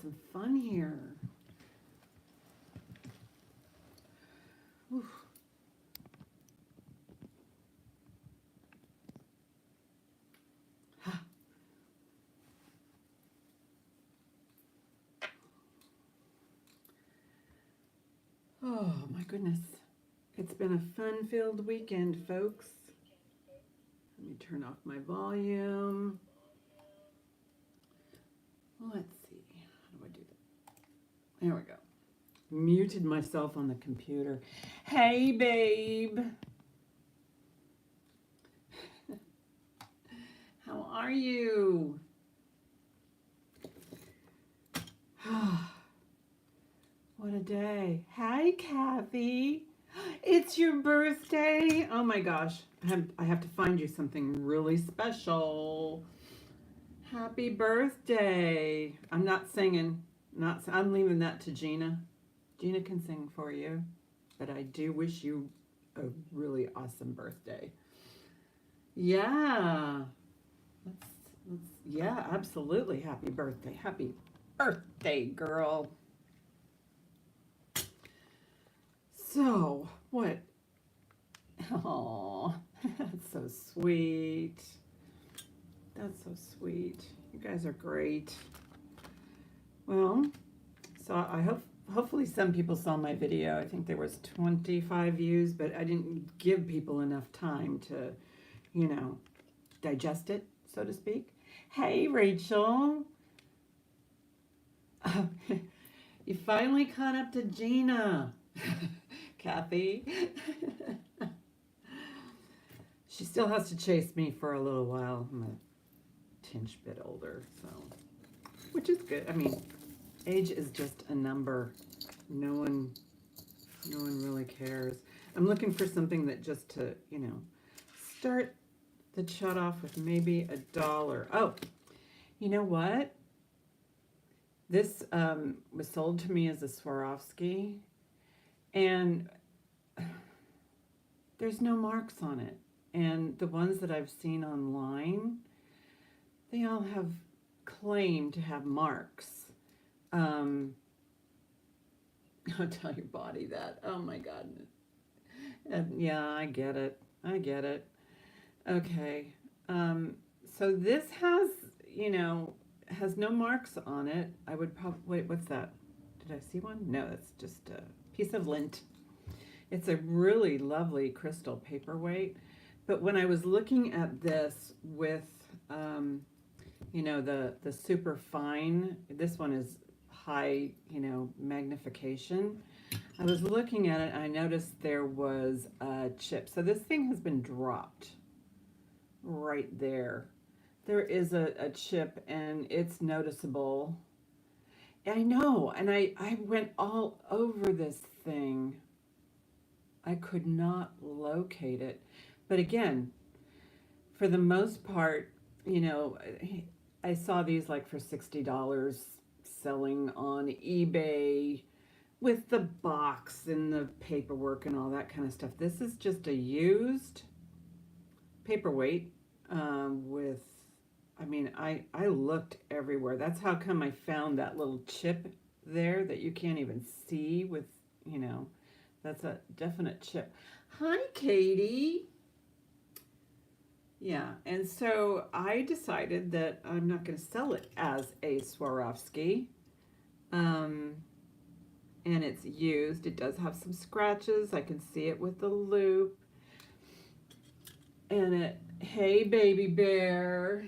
some fun here. Oof. Oh my goodness. It's been a fun-filled weekend, folks. Let me turn off my volume. Let's see. How do I do that? There we go. Muted myself on the computer. Hey, babe. How are you? What a day. Hi, Kathy. It's your birthday. Oh my gosh. I have to find you something really special. Happy birthday. I'm not singing. I'm leaving that to Gina. Gina can sing for you. But I do wish you a really awesome birthday. Yeah. Yeah, absolutely. Happy birthday. Happy birthday, girl. So, what? Oh, that's so sweet. That's so sweet. You guys are great. Well, so I hopefully some people saw my video. I think there was 25 views, but I didn't give people enough time to, digest it, so to speak. Hey, Rachel. You finally caught up to Gina. Kathy. She still has to chase me for a little while. I'm a tinge bit older, so, which is good. I mean, age is just a number. No one really cares. I'm looking for something that just to, start the chat off with maybe $1. Oh, you know what? This was sold to me as a Swarovski, and there's no marks on it. And the ones that I've seen online, they all have claimed to have marks. I'll tell your body that. Oh my God. And yeah, I get it. Okay. So this has, has no marks on it. I would probably, wait, what's that? Did I see one? No, it's just a piece of lint. It's a really lovely crystal paperweight. But when I was looking at this with, the super fine, this one is high, magnification. I was looking at it and I noticed there was a chip. So this thing has been dropped right there. There is a chip and it's noticeable. I know, and I went all over this thing. I could not locate it. But again, for the most part, I saw these like for $60 selling on eBay with the box and the paperwork and all that kind of stuff. This is just a used paperweight with, I looked everywhere. That's how come I found that little chip there that you can't even see with, that's a definite chip. Hi, Katie. Yeah, and so I decided that I'm not going to sell it as a Swarovski. And it's used. It does have some scratches. I can see it with the loop. And hey, baby bear.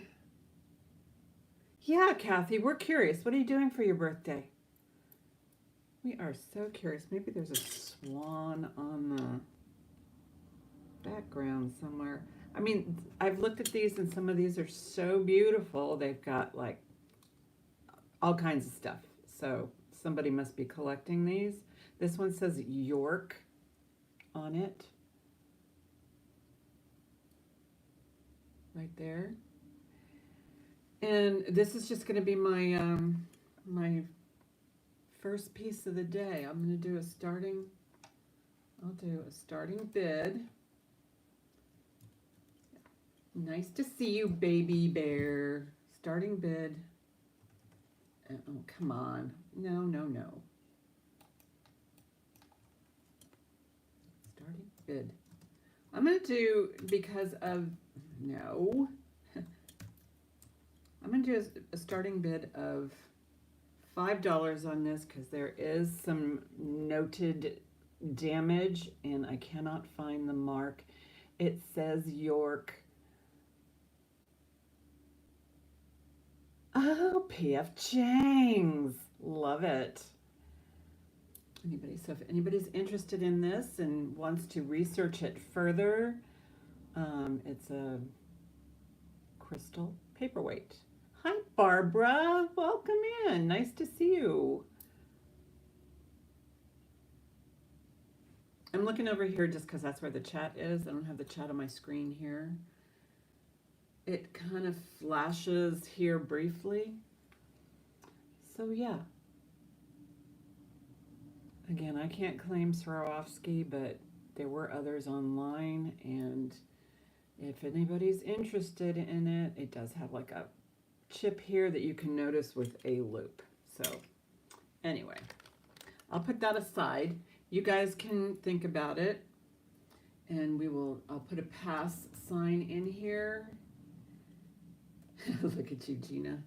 Yeah, Kathy, we're curious. What are you doing for your birthday? We are so curious. Maybe there's a swan on the background somewhere. I've looked at these and some of these are so beautiful. They've got like all kinds of stuff. So somebody must be collecting these. This one says York on it. Right there. And this is just going to be my my first piece of the day. I'm going to do I'll do a starting bid. Nice to see you, baby bear. Starting bid. Oh, come on. No, no, no. Starting bid. I'm going to do, because of, no. I'm going to do a starting bid of $5 on this because there is some noted damage and I cannot find the mark. It says York. Oh, P.F. Chang's. Love it. So if anybody's interested in this and wants to research it further, it's a crystal paperweight. Hi, Barbara. Welcome in. Nice to see you. I'm looking over here just because that's where the chat is. I don't have the chat on my screen here. It kind of flashes here briefly. So yeah. Again, I can't claim Swarovski, but there were others online, and if anybody's interested in it, it does have like a chip here that you can notice with a loop. So anyway, I'll put that aside. You guys can think about it, and I'll put a pass sign in here. Look at you, Gina.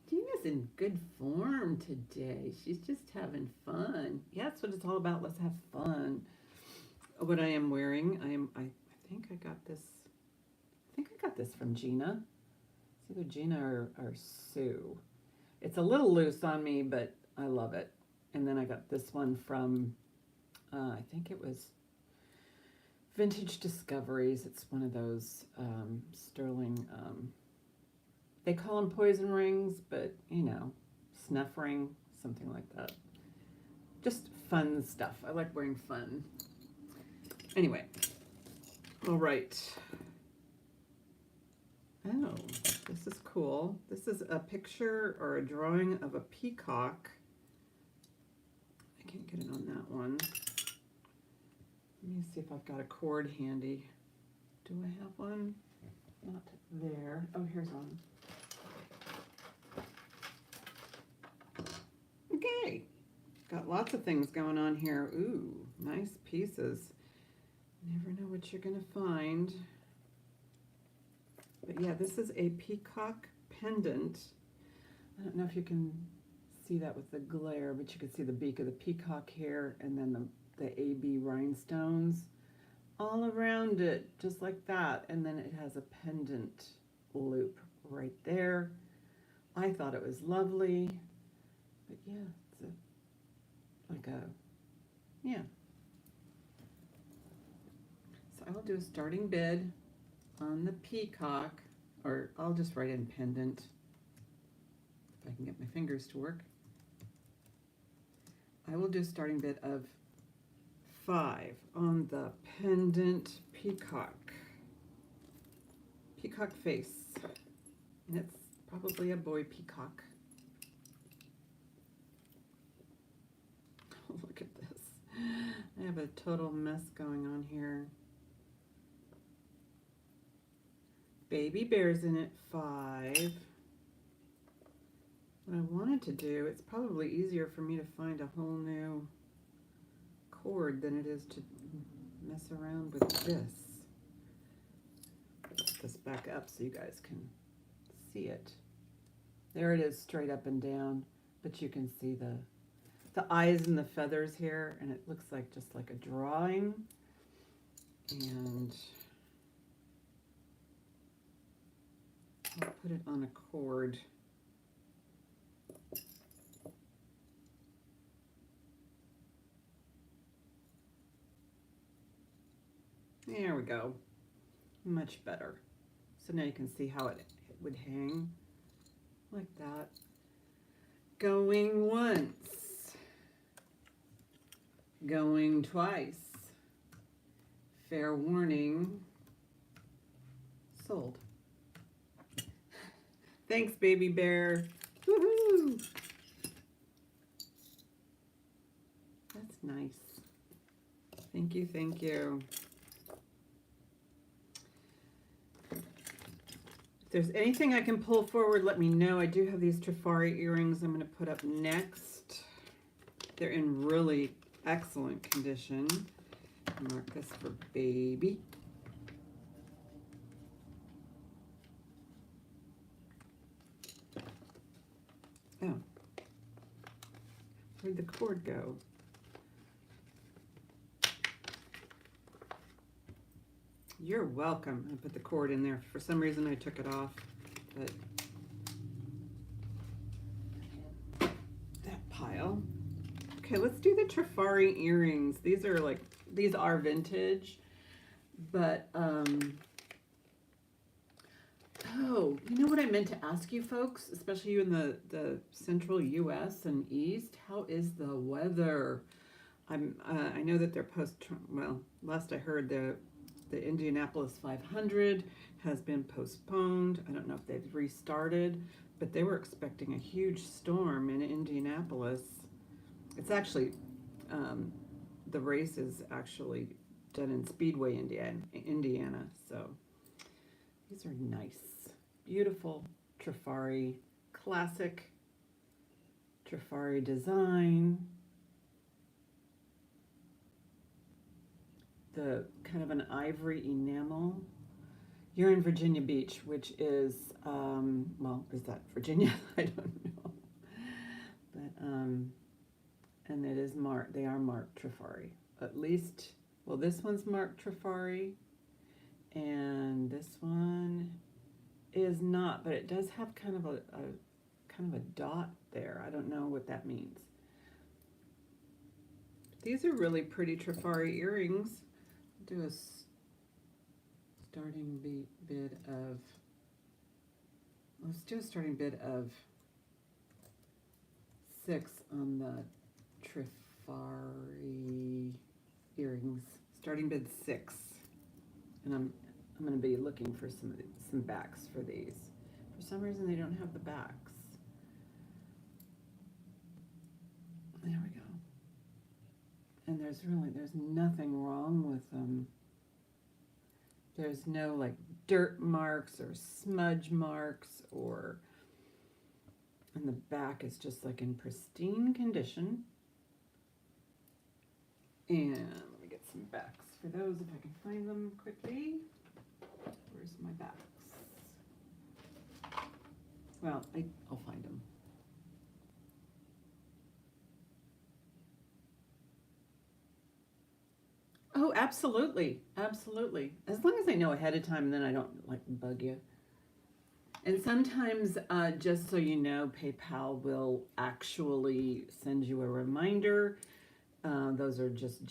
Gina's in good form today. She's just having fun. Yeah, that's what it's all about. Let's have fun. What I am wearing, I think I got this. I think I got this from Gina. It's either Gina or Sue. It's a little loose on me, but I love it. And then I got this one from, I think it was Vintage Discoveries. It's one of those sterling, they call them poison rings, but you know, snuff ring, something like that. Just fun stuff. I like wearing fun. Anyway, all right. Oh, this is cool. This is a picture or a drawing of a peacock. I can't get it on that one. Let me see if I've got a cord handy. Do I have one? Not there. Oh, here's one. Okay. Got lots of things going on here. Ooh, nice pieces. Never know what you're going to find. But yeah, this is a peacock pendant. I don't know if you can see that with the glare, but you can see the beak of the peacock here, and then the AB rhinestones all around it, just like that. And then it has a pendant loop right there. I thought it was lovely. But yeah, it's yeah. So I will do a starting bid on the peacock, or I'll just write in pendant if I can get my fingers to work. I will do a starting bid of $5 on the pendant peacock face, and it's probably a boy peacock. Oh, look at this. I have a total mess going on here. Baby bears in it, 5. What I wanted to do, it's probably easier for me to find a whole new cord than it is to mess around with this. Put this back up so you guys can see it. There it is, straight up and down, but you can see the eyes and the feathers here, and it looks like just like a drawing. And I'll put it on a cord. There we go. Much better. So now you can see how it would hang like that. Going once. Going twice. Fair warning. Sold. Thanks, baby bear. Woohoo! That's nice. Thank you, thank you. If there's anything I can pull forward, let me know. I do have these Trifari earrings I'm going to put up next. They're in really excellent condition. Mark this for baby. Oh, where'd the cord go? You're welcome. I put the cord in there. For some reason I took it off, but that pile. Okay, let's do the Trifari earrings. These are vintage, but oh, you know what I meant to ask you folks, especially you in the central US and East, how is the weather? I know that they're well, last I heard the Indianapolis 500 has been postponed. I don't know if they've restarted, but they were expecting a huge storm in Indianapolis. It's actually, the race is actually done in Speedway, Indiana. So these are nice, beautiful Trifari, classic Trifari design. The kind of an ivory enamel. You're in Virginia Beach, which is, well, is that Virginia? I don't know. But, and it is marked, they are marked Trifari. At least, well, this one's marked Trifari, and this one is not, but it does have kind of a dot there. I don't know what that means. These are really pretty Trifari earrings. Do a starting bid of, let's do a starting bid of 6 on the Trifari earrings. Starting bid 6, and I'm going to be looking for some backs for these. For some reason, they don't have the backs. There we go. And there's nothing wrong with them. There's no like dirt marks or smudge marks, and the back is just like in pristine condition. And let me get some backs for those if I can find them quickly. Where's my backs? Well, I'll find them. Oh, absolutely. Absolutely. As long as I know ahead of time, then I don't like bug you. And sometimes, just so you know, PayPal will actually send you a reminder. Those are just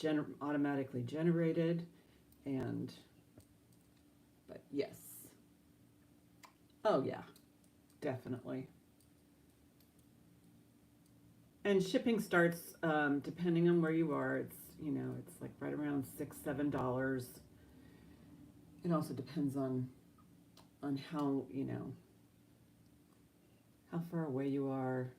automatically generated. But yes. Oh, yeah, definitely. And shipping starts, depending on where you are, it's like right around $6-7. It also depends on how how far away you are.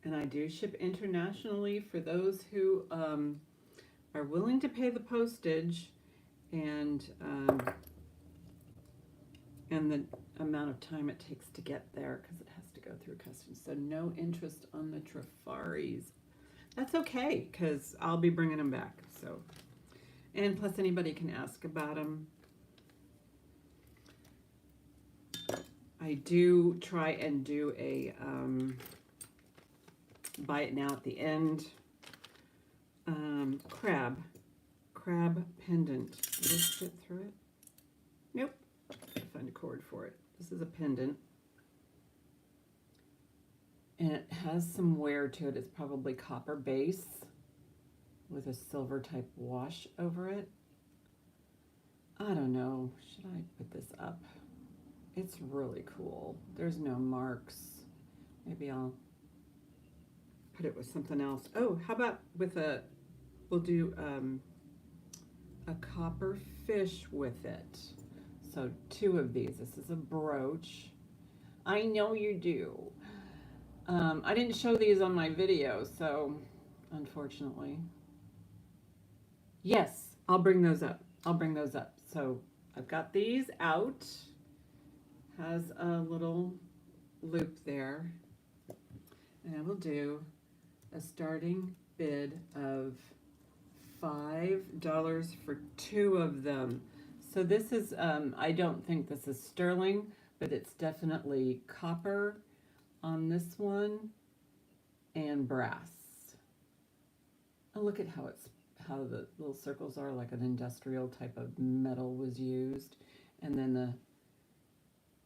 And I do ship internationally for those who are willing to pay the postage and the amount of time it takes to get there, because it has to go through customs. So no interest on the Trifaris. That's okay, because I'll be bringing them back. So, and plus anybody can ask about them. I do try and do a buy it now at the end. Crab pendant. Did this fit through it? Nope. Find a cord for it. This is a pendant, and it has some wear to it. It's probably copper base with a silver type wash over it. I don't know. Should I put this up? It's really cool. There's no marks. Maybe I'll put it with something else. Oh, how about with we'll do a copper fish with it. So 2 of these. This is a brooch. I know you do. I didn't show these on my video, so unfortunately. Yes, I'll bring those up. I'll bring those up. So I've got these out. Has a little loop there. And I will do a starting bid of $5 for 2 of them. So this is, I don't think this is sterling, but it's definitely copper on this one and brass. Oh, look at how the little circles are, like an industrial type of metal was used. And then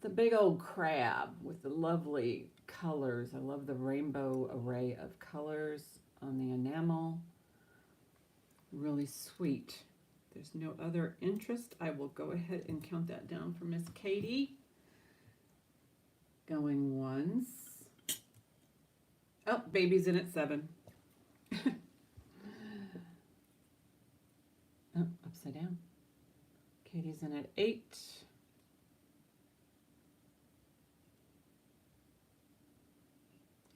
the big old crab with the lovely colors. I love the rainbow array of colors on the enamel. Really sweet. There's no other interest. I will go ahead and count that down for Miss Katie. Going once. Oh, baby's in at 7. Oh, upside down. Katie's in at 8.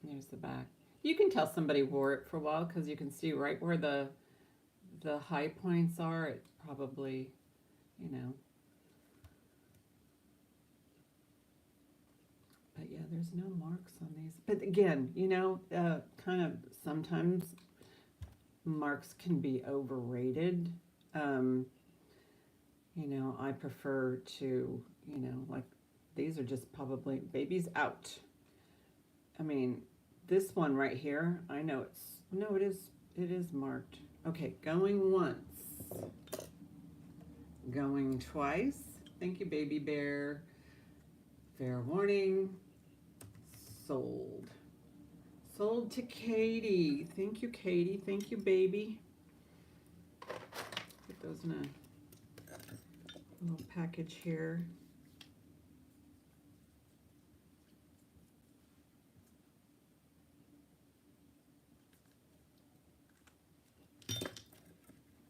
There's the back. You can tell somebody wore it for a while because you can see right where the high points are. It probably, you know. But yeah, there's no marks on these. But again, you know, kind of sometimes marks can be overrated. You know, I prefer to, you know, like these are just probably baby's out. I mean, this one right here, I know it's, no, it is marked. Okay, going once. Going twice. Thank you, baby bear. Fair warning. Sold. Sold to Katie. Thank you, Katie. Thank you, baby. Put those in a little package here.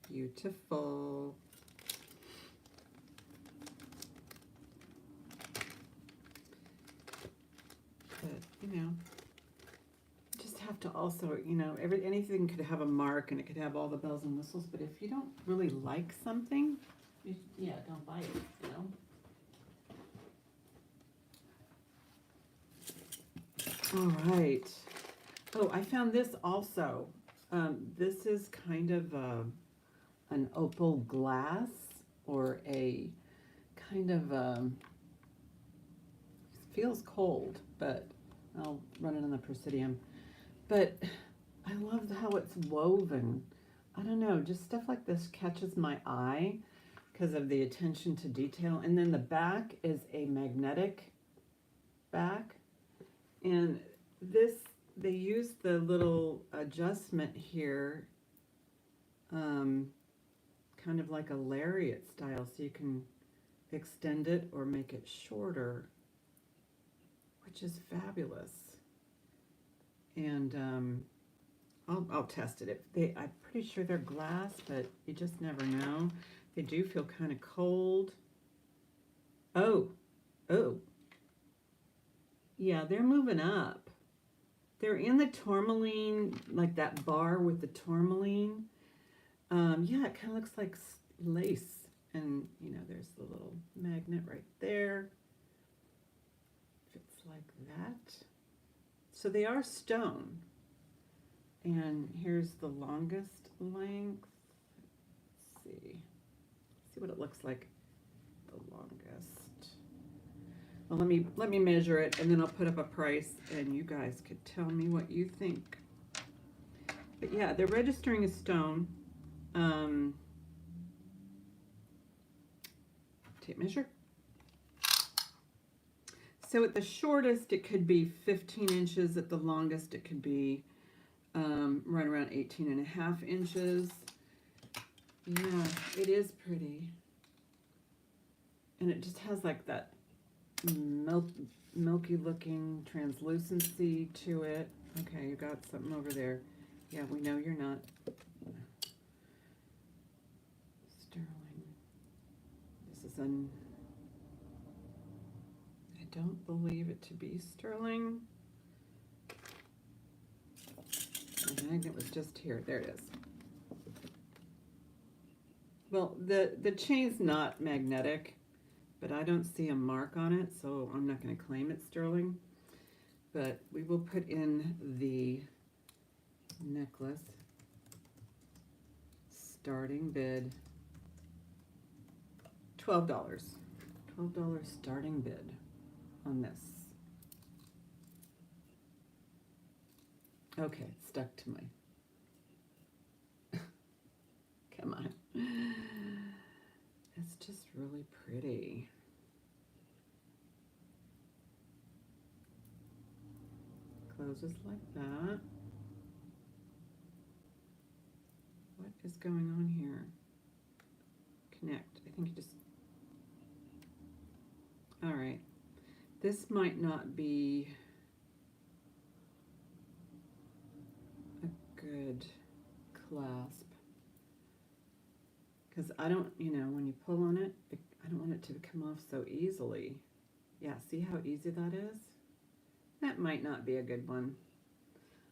Beautiful. But, you know, just have to also, you know, anything could have a mark and it could have all the bells and whistles, but if you don't really like something, yeah, don't buy it, you know? All right. Oh, I found this also. This is kind of an opal glass or a kind of, feels cold, but I'll run it on the Presidium. But I love how it's woven. I don't know, just stuff like this catches my eye because of the attention to detail. And then the back is a magnetic back. And this, they use the little adjustment here, kind of like a lariat style, so you can extend it or make it shorter, which is fabulous. And I'll test it. I'm pretty sure they're glass, but you just never know. They do feel kind of cold. Oh, yeah, they're moving up. They're in the tourmaline, like that bar with the tourmaline. Yeah, it kind of looks like lace. And, you know, there's the little magnet right there. Fits like that. So they are stone. And here's the longest length. Let's see. See what it looks like. The longest. Well, let me measure it, and then I'll put up a price, and you guys could tell me what you think. But yeah, they're registering as stone. Tape measure. So at the shortest, it could be 15 inches. At the longest, it could be right around 18.5 inches. Yeah, it is pretty. And it just has like that milky looking translucency to it. Okay, you got something over there. Yeah, we know you're not sterling. This is I don't believe it to be sterling. The magnet was just here. There it is. Well, the chain's not magnetic, but I don't see a mark on it, so I'm not going to claim it's sterling. But we will put in the necklace. Starting bid, $12. $12 starting bid on this. Okay, it's stuck to my... Come on. It's just really pretty. Closes like that. What is going on here? Connect. I think you just... All right. This might not be a good clasp. Because I don't, you know, when you pull on it, I don't want it to come off so easily. Yeah, see how easy that is? That might not be a good one.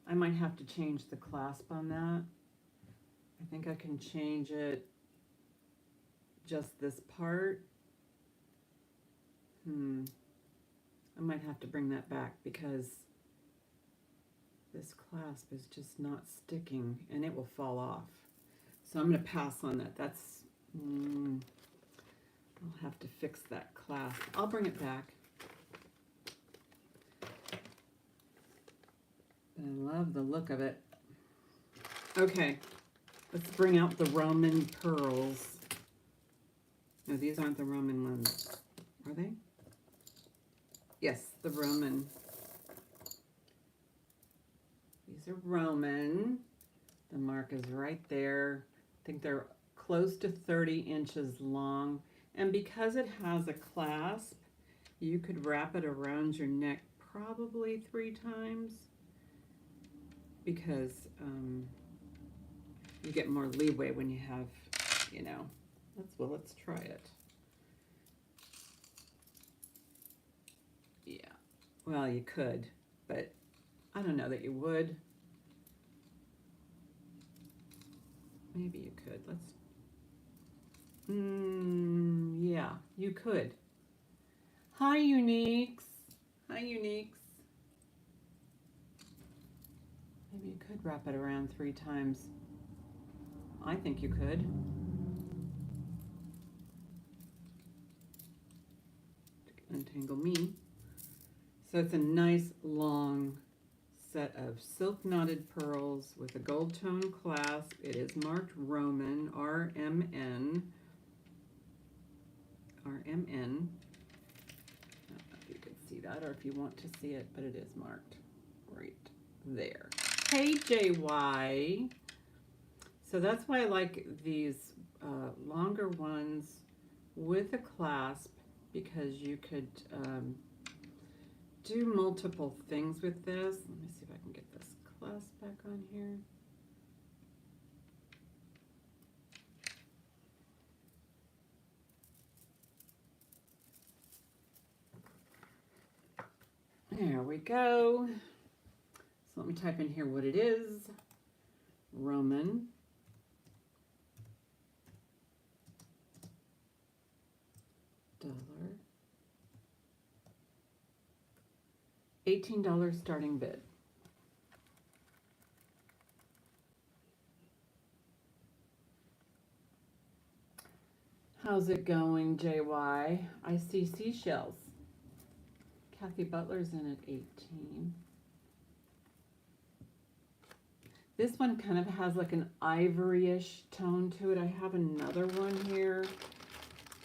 I might have to change the clasp on that. I think I can change it just this part. I might have to bring that back because this clasp is just not sticking and it will fall off. So I'm going to pass on that. That's, I'll have to fix that clasp. I'll bring it back. I love the look of it. Okay, let's bring out the Roman pearls. No, these aren't the Roman ones. Are they? Yes, the Roman. These are Roman. The mark is right there. I think they're close to 30 inches long. And because it has a clasp, you could wrap it around your neck probably 3 times because you get more leeway when you have, you know, let's try it. Yeah, well, you could, but I don't know that you would. Maybe you could. Let's, yeah, you could. Hi, Uniques. Hi, Uniques. Maybe you could wrap it around 3 times. I think you could. Untangle me. So it's a nice long set of silk knotted pearls with a gold tone clasp. It is marked Roman, RMN. RMN. I don't know if you can see that or if you want to see it, but it is marked right there. Hey, JY. So that's why I like these longer ones with a clasp, because you could do multiple things with this. Let me see if I can get this clasp back on here. There we go. So let me type in here what it is. Roman. Dollar. $18 starting bid. How's it going, JY? I see seashells. Kathy Butler's in at 18. This one kind of has like an ivory-ish tone to it. I have another one here.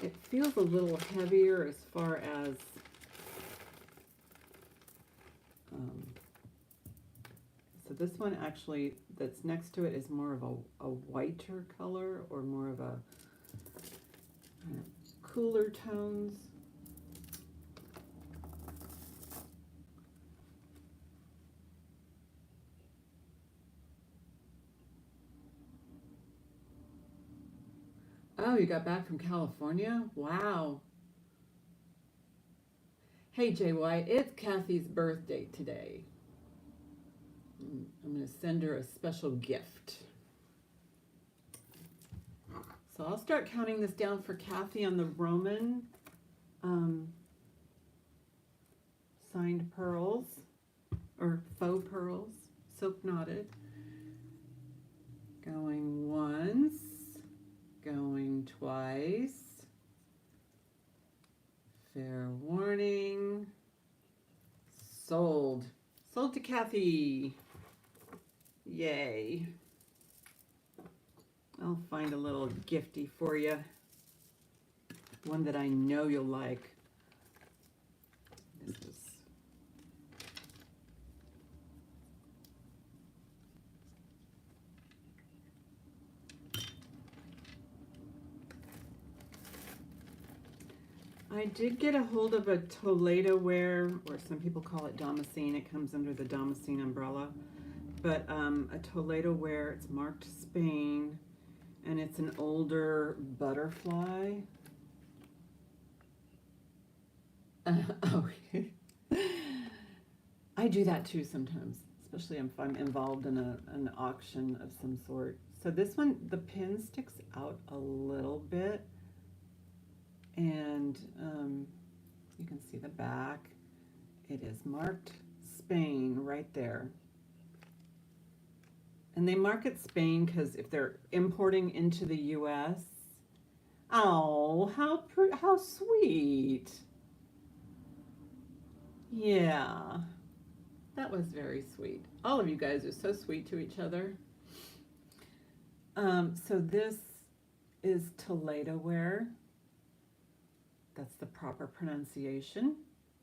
It feels a little heavier as far as so this one actually that's next to it is more of a whiter color, or more of a cooler tones. Oh, you got back from California? Wow. Hey, JY, it's Kathy's birthday today. I'm going to send her a special gift. So I'll start counting this down for Kathy on the Roman signed pearls, or faux pearls, silk knotted. Going once, going twice. Fair warning. Sold. Sold to Kathy. Yay. I'll find a little gifty for you. One that I know you'll like. This is I did get a hold of a Toledo ware, or some people call it Damascene. It comes under the Damascene umbrella. But a Toledo ware, it's marked Spain, and it's an older butterfly. Oh, I do that too sometimes, especially if I'm involved in an auction of some sort. So this one, the pin sticks out a little bit, and you can see the back. It is marked Spain right there. And they mark it Spain because if they're importing into the U.S., oh, how sweet. Yeah, that was very sweet. All of you guys are so sweet to each other. So this is Toledo ware. That's the proper pronunciation.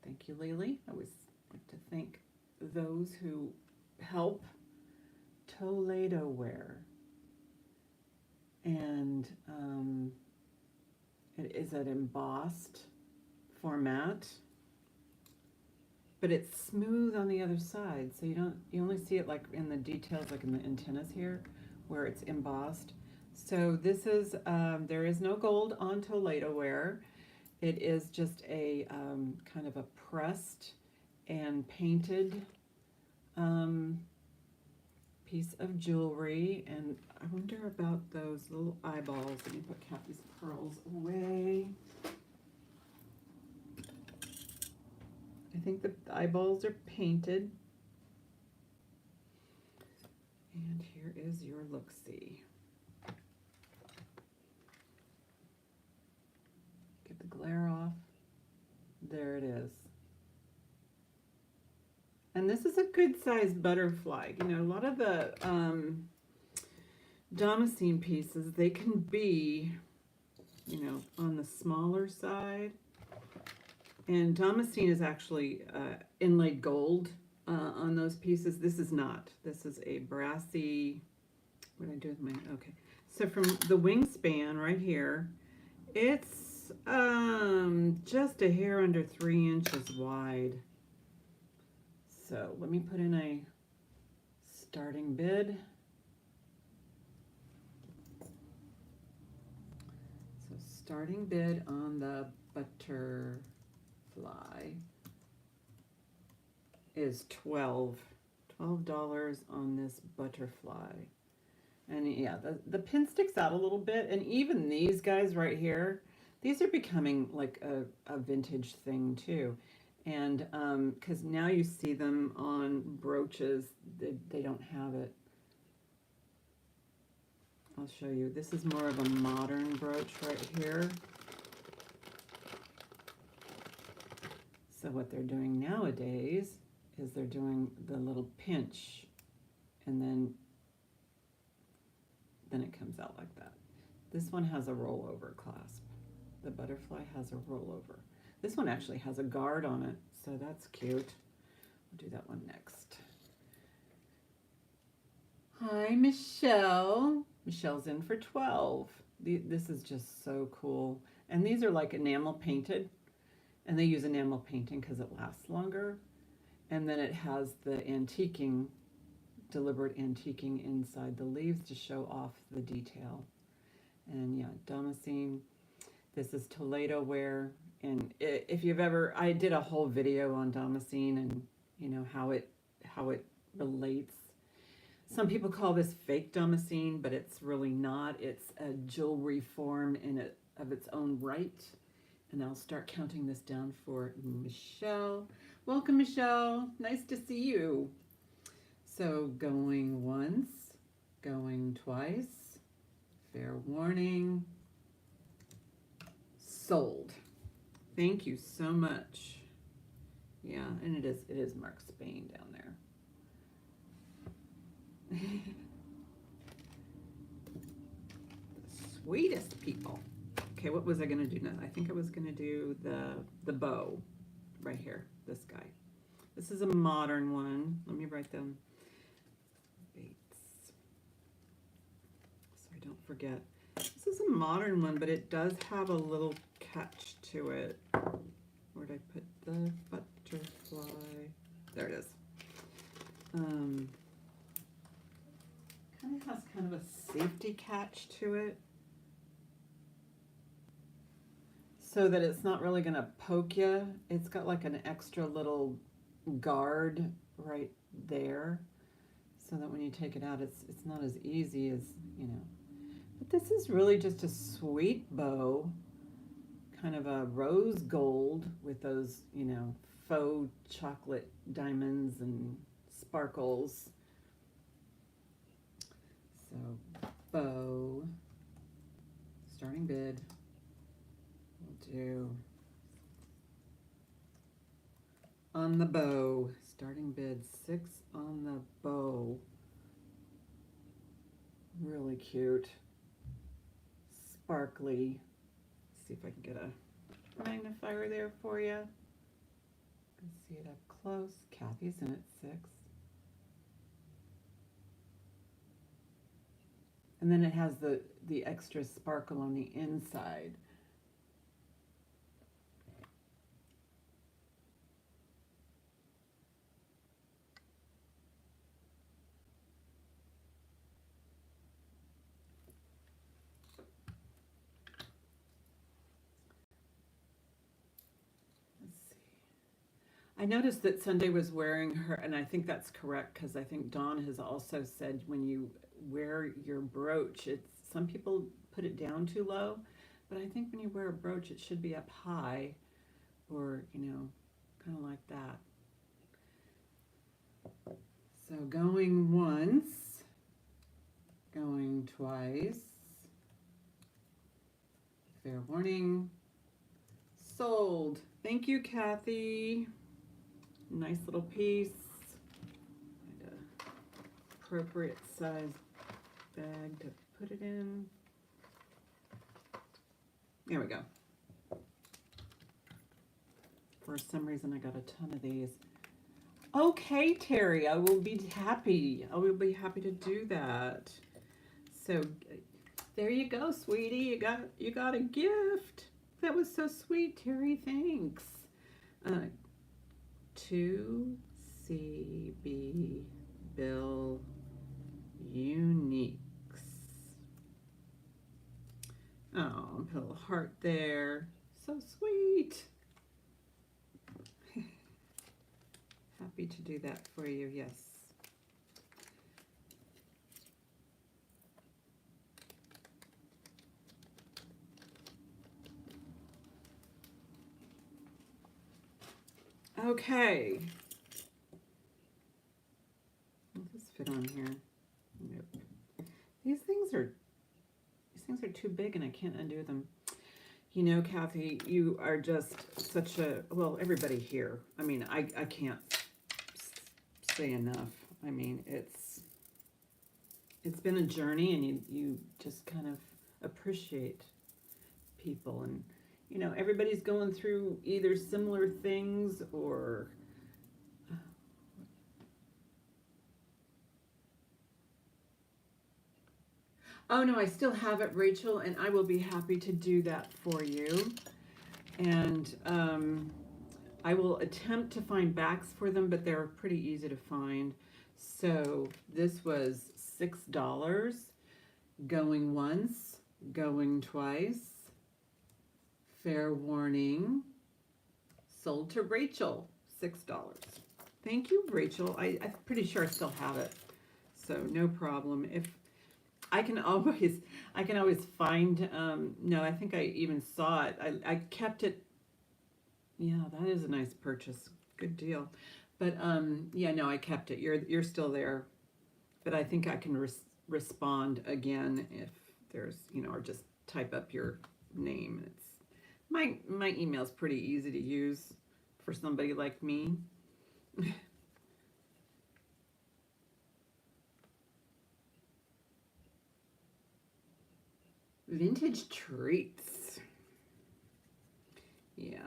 Thank you, Lily. I always like to thank those who help. Toledo ware. And it is an embossed format, but it's smooth on the other side, so you only see it like in the details, like in the antennas here, where it's embossed. So this is there is no gold on Toledo ware. It is just a kind of a pressed and painted piece of jewelry. And I wonder about those little eyeballs. Let me put Kathy's pearls away. I think the eyeballs are painted. And here is your look-see. Get the glare off. There it is. And this is a good sized butterfly. You know, a lot of the Damascene pieces, they can be, you know, on the smaller side. And Damascene is actually inlaid gold on those pieces. This is not. This is a brassy, what did I do with my, okay. So from the wingspan right here, it's just a hair under 3 inches wide. So let me put in a starting bid. So starting bid on the butterfly is $12 on this butterfly. And yeah, the pin sticks out a little bit, and even these guys right here, these are becoming like a vintage thing too. And because now you see them on brooches, they don't have it. I'll show you. This is more of a modern brooch right here. So what they're doing nowadays is they're doing the little pinch, and then it comes out like that. This one has a rollover clasp. The butterfly has a rollover. This one actually has a guard on it, so that's cute. We'll do that one next. Hi, Michelle. Michelle's in for 12. This is just so cool. And these are like enamel painted, and they use enamel painting because it lasts longer. And then it has the antiquing, deliberate antiquing inside the leaves to show off the detail. And yeah, Damascene. This is Toledo ware. And if you've ever, I did a whole video on Damascene and you know how it relates. Some people call this fake damascene, but it's really not. It's a jewelry form of its own right. And I'll start counting this down for Michelle. Welcome, Michelle. Nice to see you. So going once, going twice, fair warning, sold. Thank you so much. Yeah, and it is Mark Spain down there. Sweetest people. Okay, what was I gonna do now? I think I was gonna do the bow right here, this guy. This is a modern one. Let me write them dates so I don't forget. This is a modern one, but it does have a little catch to it. Where'd I put the butterfly? There it is. Kind of has kind of a safety catch to it, so that it's not really gonna poke you. It's got like an extra little guard right there, so that when you take it out, it's not as easy as, you know. But this is really just a sweet bow, kind of a rose gold with those, you know, faux chocolate diamonds and sparkles. So bow, starting bid, we'll do on the bow, starting bid 6 on the bow. Really cute, sparkly. Let's see if I can get a magnifier there for you. You can see it up close. Kathy's in at 6. And then it has the extra sparkle on the inside. Let's see. I noticed that Sunday was wearing her, and I think that's correct, because I think Dawn has also said when you wear your brooch, some people put it down too low, but I think when you wear a brooch, it should be up high, or, you know, kind of like that. So going once, going twice, fair warning, sold. Thank you, Kathy. Nice little piece. Find a appropriate size bag to put it in. There we go. For some reason, I got a ton of these. Okay, Terry, I will be happy. I will be happy to do that. So there you go, sweetie. You got a gift. That was so sweet, Terry. Thanks. 2 CB Bill Uniques. Oh, put a little heart there. So sweet. Happy to do that for you, yes. Okay. Will this fit on here? Nope. These things are too big and I can't undo them. You know, Kathy, you are just such a, well, everybody here. I mean, I can't say enough. I mean, it's been a journey, and you just kind of appreciate people, and you know, everybody's going through either similar things or oh no, I still have it, Rachel, and I will be happy to do that for you. And I will attempt to find backs for them, but they're pretty easy to find. So this was $6, going once, going twice, fair warning, sold to Rachel, $6. Thank you, Rachel. I'm pretty sure I still have it. So no problem. If I can always, I can always find, no, I think I even saw it. I kept it. Yeah, that is a nice purchase. Good deal. But yeah, no, I kept it. You're still there. But I think I can respond again if there's, or just type up your name. It's my email's pretty easy to use for somebody like me. Vintage treats. Yeah.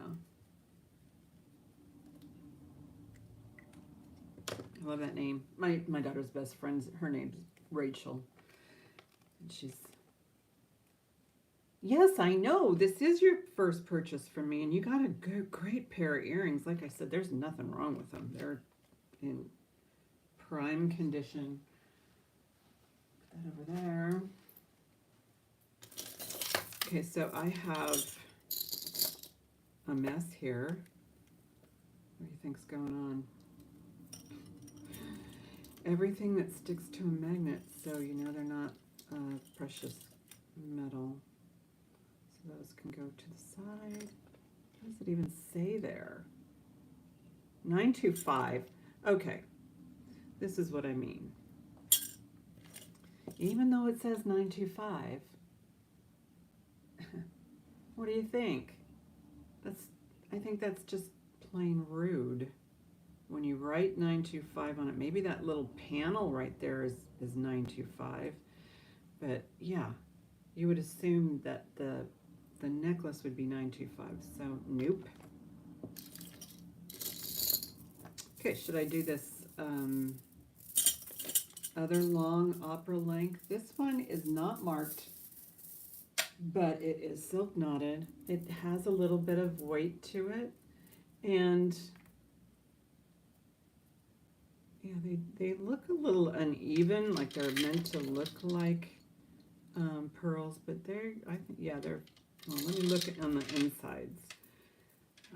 I love that name. My daughter's best friend's, her name's Rachel. And she's, yes, I know. This is your first purchase from me, and you got a good, great pair of earrings. Like I said, there's nothing wrong with them. They're in prime condition. Put that over there. Okay, so I have a mess here. What do you think's going on? Everything that sticks to a magnet, so they're not precious metal. So those can go to the side. What does it even say there? 925. Okay, this is what I mean. Even though it says 925, what do you think? I think that's just plain rude. When you write 925 on it, maybe that little panel right there is 925. But yeah, you would assume that the necklace would be 925. So nope. Okay, should I do this other long opera length? This one is not marked, but it is silk knotted. It has a little bit of weight to it, and yeah, they look a little uneven, like they're meant to look like pearls, but they're, well, let me look on the insides.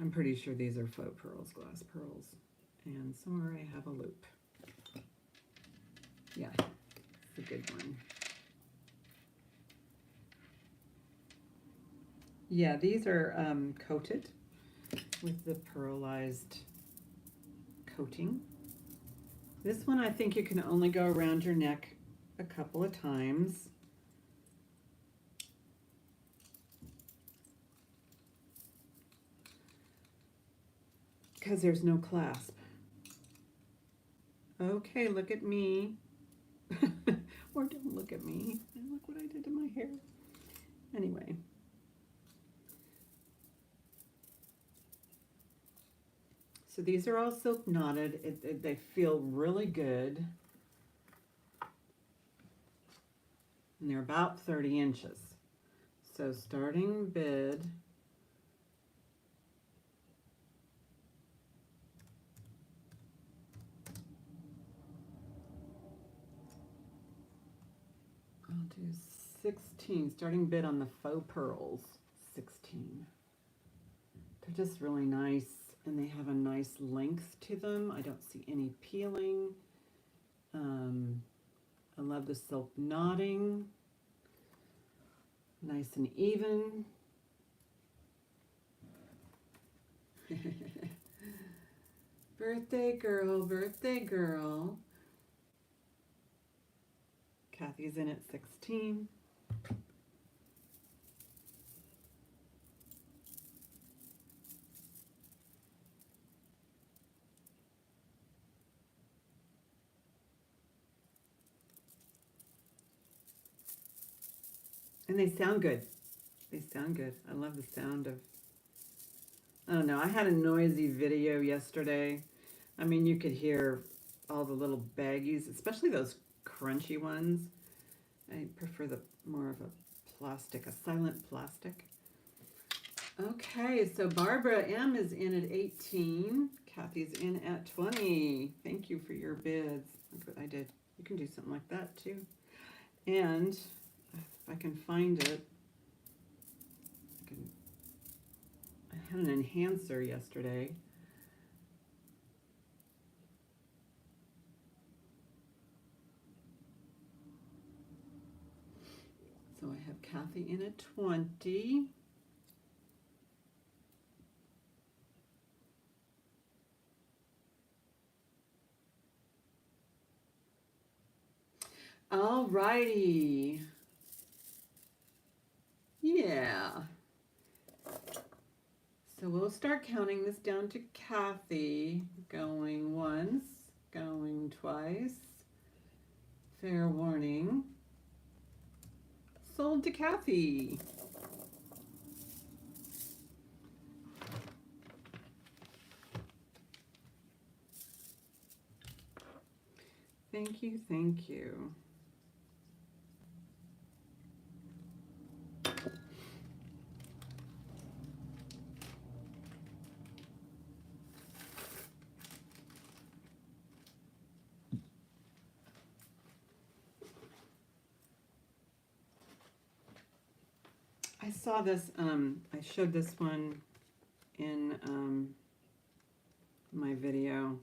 I'm pretty sure these are faux pearls, glass pearls, and somewhere I have a loop. Yeah, it's a good one. Yeah, these are coated with the pearlized coating. This one, I think you can only go around your neck a couple of times. Because there's no clasp. Okay, look at me. Or don't look at me. And look what I did to my hair. Anyway. So these are all silk knotted. They feel really good. And they're about 30 inches. So starting bid, I'll do 16. Starting bid on the faux pearls, 16. They're just really nice, and they have a nice length to them. I don't see any peeling. I love the silk knotting. Nice and even. Birthday girl, birthday girl. Kathy's in at 16. And they sound good. They sound good. I love the sound of, I don't know, I had a noisy video yesterday. I mean, you could hear all the little baggies, especially those crunchy ones. I prefer the more of a plastic, a silent plastic. Okay, so Barbara M is in at 18. Kathy's in at 20. Thank you for your bids. Look what I did. You can do something like that too. And if I can find it, I had an enhancer yesterday. Kathy in at 20. All righty. Yeah. So we'll start counting this down to Kathy. Going once, going twice. Fair warning. Sold to Kathy. Thank you, thank you. I saw this, I showed this one in my video.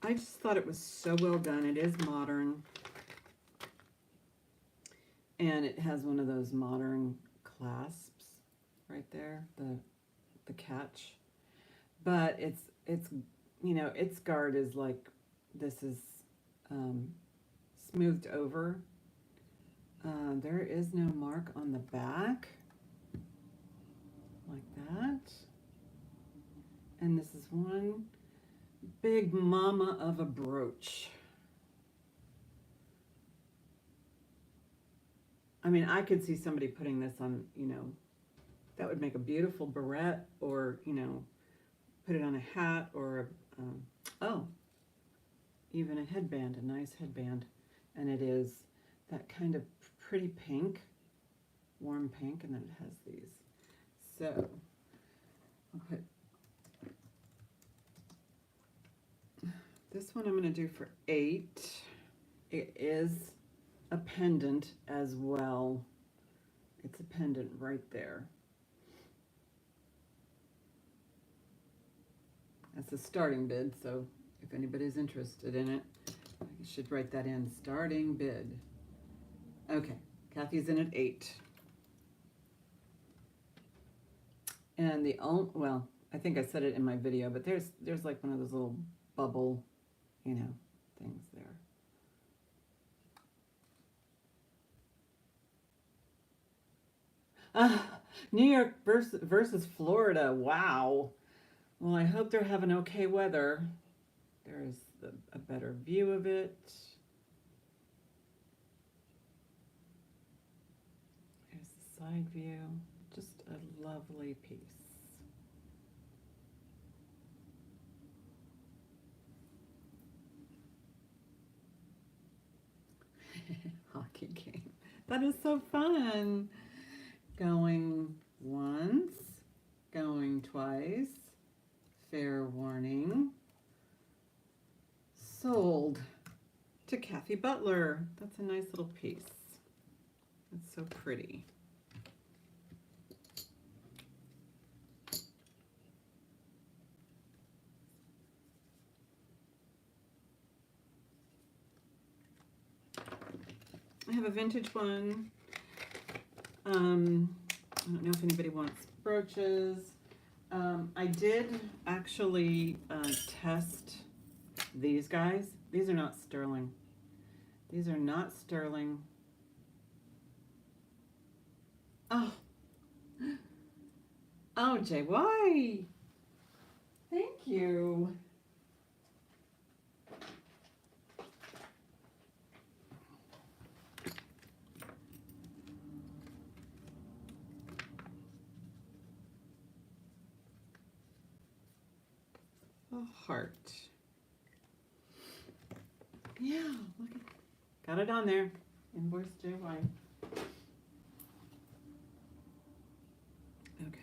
I just thought it was so well done. It is modern. And it has one of those modern clasps right there, the catch. But it's you know, its guard is like, this is smoothed over. There is no mark on the back. Like that. And this is one big mama of a brooch. I mean, I could see somebody putting this on, you know, that would make a beautiful barrette, or, you know, put it on a hat, or, oh, even a headband, a nice headband. And it is that kind of pretty pink, warm pink, and then it has these. So, I'll put this one, I'm going to do for 8. It is a pendant as well. It's a pendant right there. That's a starting bid, so if anybody's interested in it, you should write that in, starting bid. Okay, Kathy's in at 8. And the only, well, I think I said it in my video, but there's like one of those little bubble, you know, things there. New York versus Florida. Wow. Well, I hope they're having okay weather. There's a better view of it. Here's the side view. Just a lovely piece. Hockey game. That is so fun. Going once, going twice. Fair warning. Sold to Kathy Butler. That's a nice little piece. It's so pretty. I have a vintage one. I don't know if anybody wants brooches. I did actually test these guys. These are not sterling. These are not sterling. Oh. Oh, Jay, why? Thank you. A heart. Yeah, look at, got it on there. Invoice JY. Okay.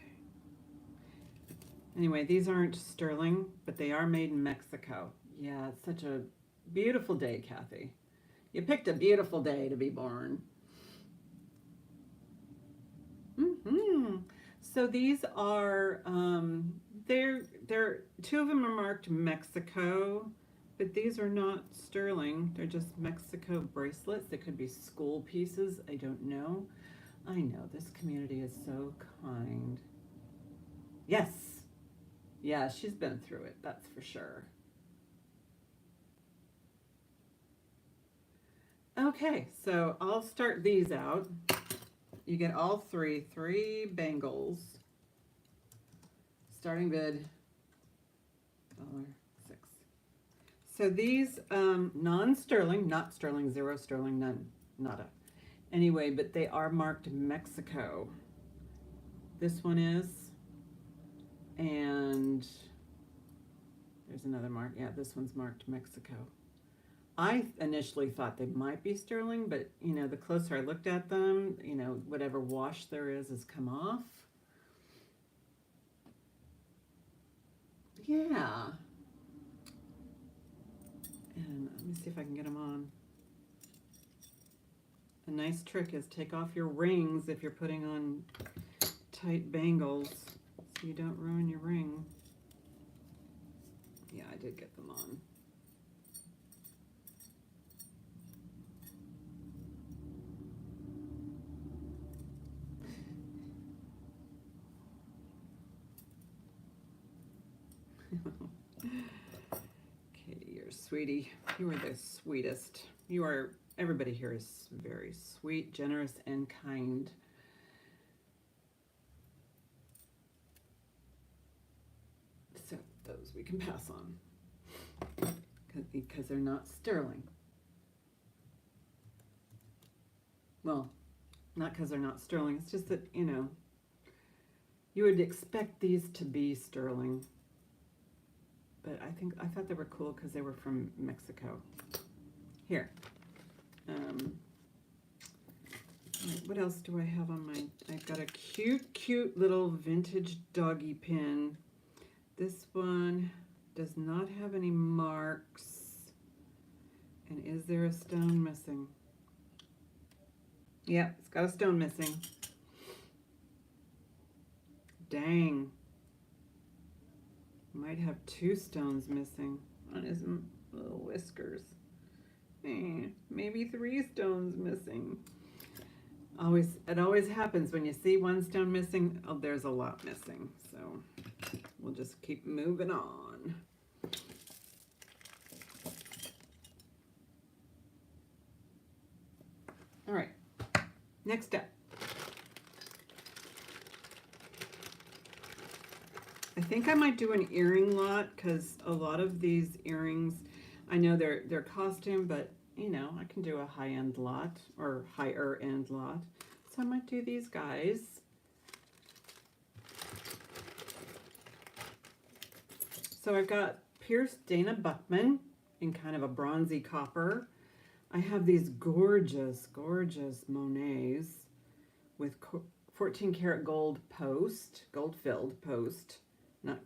Anyway, these aren't sterling, but they are made in Mexico. Yeah, it's such a beautiful day, Kathy. You picked a beautiful day to be born. So these are, they're 2 of them are marked Mexico, but these are not sterling. They're just Mexico bracelets. They could be school pieces. I don't know. I know, this community is so kind. Yes. Yeah, she's been through it, that's for sure. Okay, so I'll start these out. You get all three bangles. Starting bid, $1.06. So these, non-sterling, not sterling, zero sterling, none, nada. Anyway, but they are marked Mexico. This one is, and there's another mark. Yeah, this one's marked Mexico. I initially thought they might be sterling, but you know, the closer I looked at them, you know, whatever wash there is has come off. Yeah. And let me see if I can get them on. A nice trick is take off your rings if you're putting on tight bangles so you don't ruin your ring. Yeah, I did get them on. Katie, you're sweetie. You are the sweetest. You are, everybody here is very sweet, generous, and kind. So those we can pass on because they're not sterling. Well, not because they're not sterling. It's just that, you know, you would expect these to be sterling. But I thought they were cool because they were from Mexico. Here. What else do I have on my, I've got a cute little vintage doggy pin. This one does not have any marks. And is there a stone missing? Yeah, it's got a stone missing. Dang. Might have two stones missing on his little whiskers. Maybe three stones missing. It always happens when you see one stone missing, oh, there's a lot missing. So we'll just keep moving on. All right, next up. I think I might do an earring lot because a lot of these earrings, I know they're costume, but you know, I can do a high-end lot or higher-end lot. So I might do these guys. So I've got pierced Dana Buckman in kind of a bronzy copper. I have these gorgeous Monets with 14 karat gold post, gold filled post, not,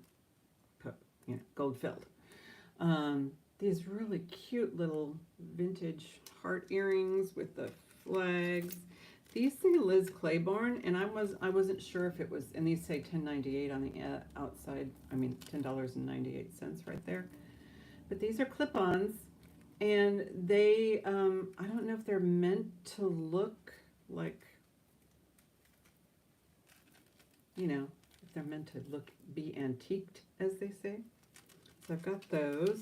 gold filled. These really cute little vintage heart earrings with the flags. These say Liz Claiborne, and I wasn't sure if it was, and these say $10.98 on the outside. I mean $10.98 right there. But these are clip-ons, and they I don't know if they're meant to look like, you know, if they're meant to be antiqued, as they say. So I've got those,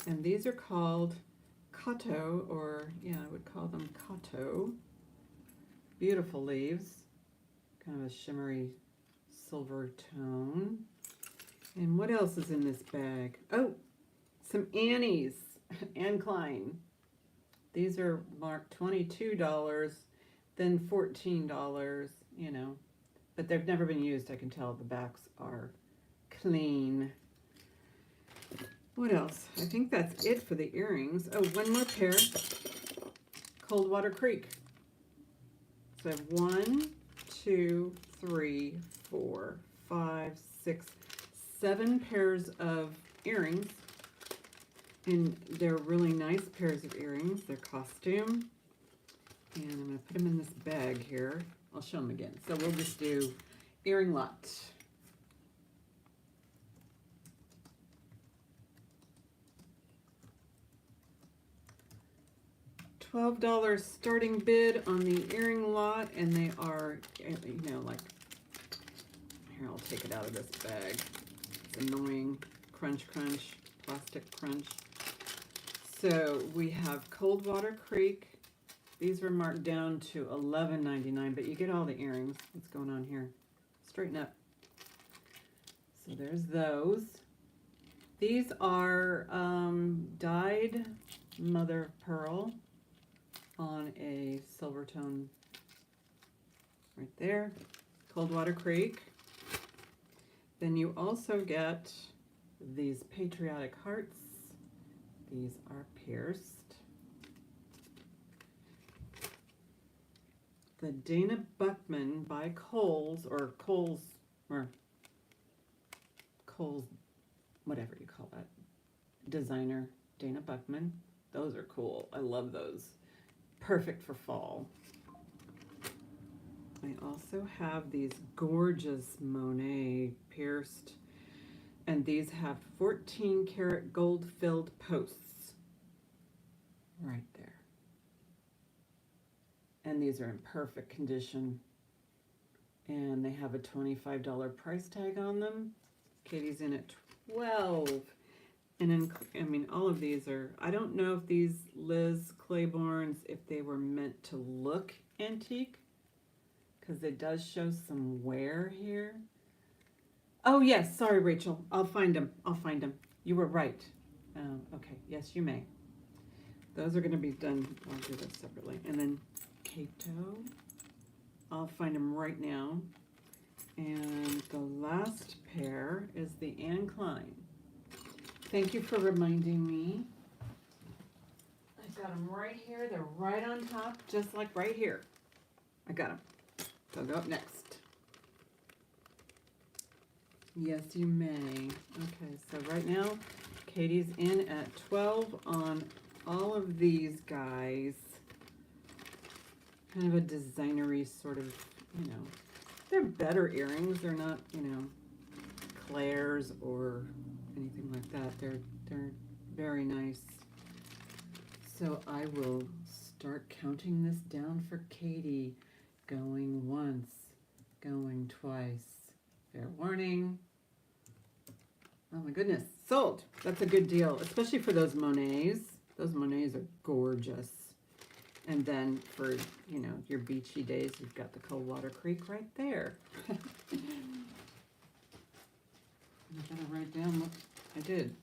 and these are called Kato, or yeah, I would call them Kato. Beautiful leaves, kind of a shimmery silver tone. And what else is in this bag? Oh, some Annies, Anne Klein. These are marked $22, then $14, you know, but they've never been used. I can tell the backs are clean. What else? I think that's it for the earrings. Oh, one more pair. Coldwater Creek. So I have 1, 2, 3, 4, 5, 6, 7 pairs of earrings. And they're really nice pairs of earrings. They're costume. And I'm going to put them in this bag here. I'll show them again. So we'll just do earring lot. $12 starting bid on the earring lot, and they are, you know, like, here, I'll take it out of this bag. It's annoying. Crunch, crunch, plastic crunch. So we have Coldwater Creek. These were marked down to $11.99, but you get all the earrings. What's going on here? Straighten up. So there's those. These are dyed mother of pearl on a silver tone right there. Coldwater Creek. Then you also get these patriotic hearts. These are pierced. The Dana Buckman by Kohl's, or Kohl's, whatever you call that, designer Dana Buckman. Those are cool. I love those. Perfect for fall. I also have these gorgeous Monet pierced, and these have 14 karat gold filled posts right there. And these are in perfect condition, and they have a $25 price tag on them. Katie's in at 12. And I mean, all of these are, I don't know if these Liz Claiborne's, if they were meant to look antique, because it does show some wear here. Oh yes, sorry Rachel, I'll find them. I'll find them. You were right. Okay, yes you may. Those are going to be done. I'll do this separately. And then Kato, I'll find them right now. And the last pair is the Anne Klein. Thank you for reminding me. I've got them right here. They're right on top, just like right here. I got them. They'll go up next. Yes, you may. Okay, so right now, Katie's in at 12 on all of these guys. Kind of a designery sort of, you know, they're better earrings. They're not, you know, Claire's or anything like that. They're very nice. So I will start counting this down for Katie. Going once, going twice. Fair warning. Oh my goodness, sold. That's a good deal, especially for those Monets. Those Monets are gorgeous. And then for, you know, your beachy days, you've got the Coldwater Creek right there. I gotta write down what I did.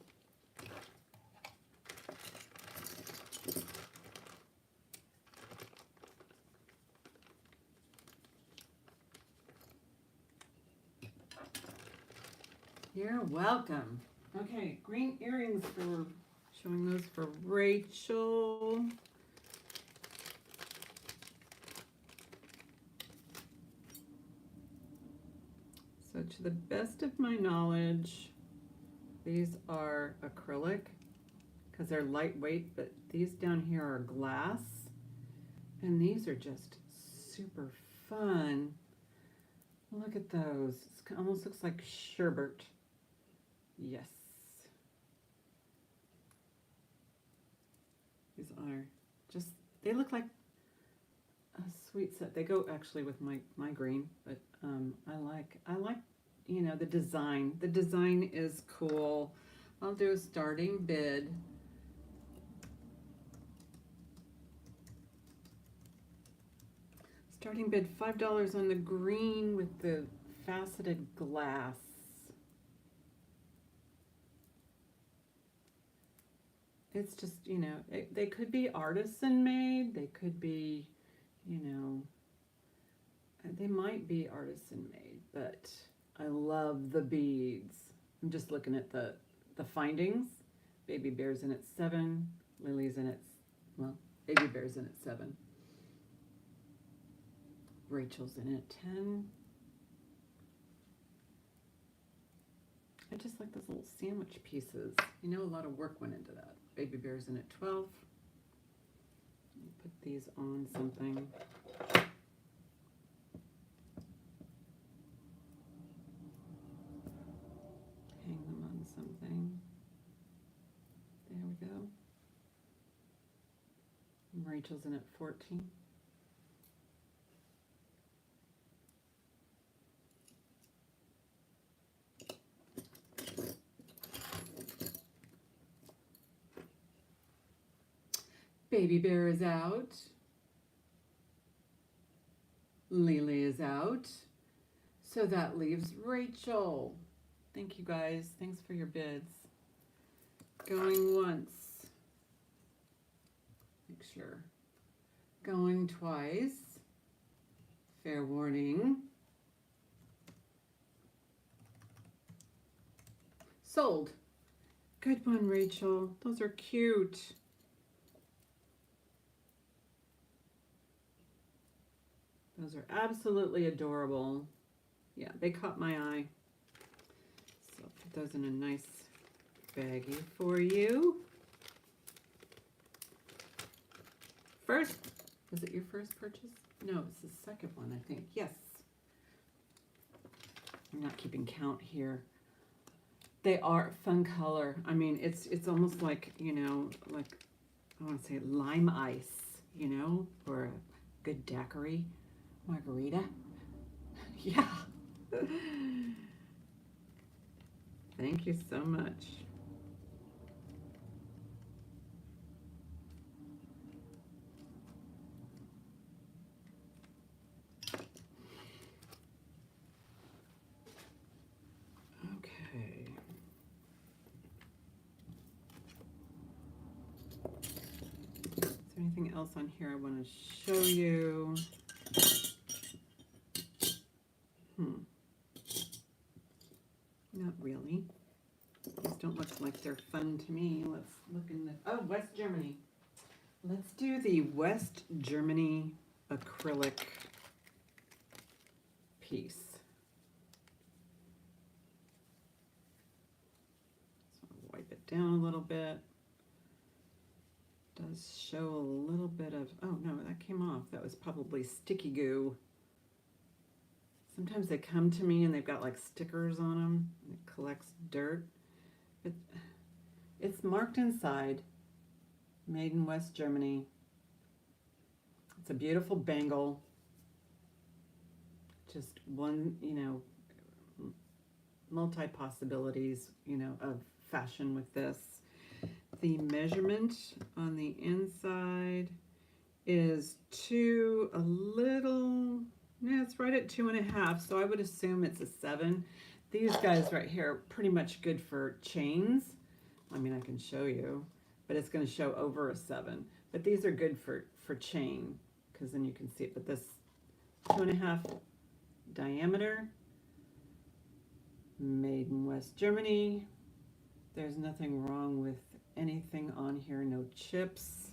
You're welcome. Okay, green earrings for, showing those for Rachel. So to the best of my knowledge, these are acrylic because they're lightweight, but these down here are glass. And these are just super fun. Look at those. It almost looks like sherbet. Yes. These are just, they look like a sweet set. They go actually with my green, but I like, you know, the design. The design is cool. I'll do a starting bid. Starting bid $5 on the green with the faceted glass. It's just, you know, they could be artisan made. They could be, you know, they might be artisan made, but I love the beads. I'm just looking at the findings. Baby Bear's in at 7. Lily's in at, well, Baby Bear's in at 7. Rachel's in at 10. I just like those little sandwich pieces. You know, a lot of work went into that. Baby Bear's in at 12. Put these on something. Hang them on something. There we go. Rachel's in at 14. Baby Bear is out. Lily is out. So that leaves Rachel. Thank you guys. Thanks for your bids. Going once. Make sure. Going twice. Fair warning. Sold. Good one, Rachel. Those are cute. Those are absolutely adorable. Yeah, they caught my eye. So I'll put those in a nice baggie for you. First, was it your first purchase? No, it's the second one, I think. Yes. I'm not keeping count here. They are fun color. I mean, it's almost like, you know, like, I want to say lime ice, you know, or a good daiquiri margarita. Yeah. Thank you so much. Okay. Is there anything else on here I want to show you? Not really. These don't look like they're fun to me. Let's look in the, oh, West Germany. Let's do the West Germany acrylic piece. So I'll wipe it down a little bit. Does show a little bit of, oh no, that came off. That was probably sticky goo. Sometimes they come to me and they've got like stickers on them. It collects dirt. But it's marked inside. Made in West Germany. It's a beautiful bangle. Just one, you know, multi-possibilities, you know, of fashion with this. The measurement on the inside is a little, yeah, it's right at 2.5, so I would assume it's a 7. These guys right here are pretty much good for chains. I mean, I can show you, but it's going to show over a 7. But these are good for chain, because then you can see it. But this 2.5 diameter, made in West Germany. There's nothing wrong with anything on here. No chips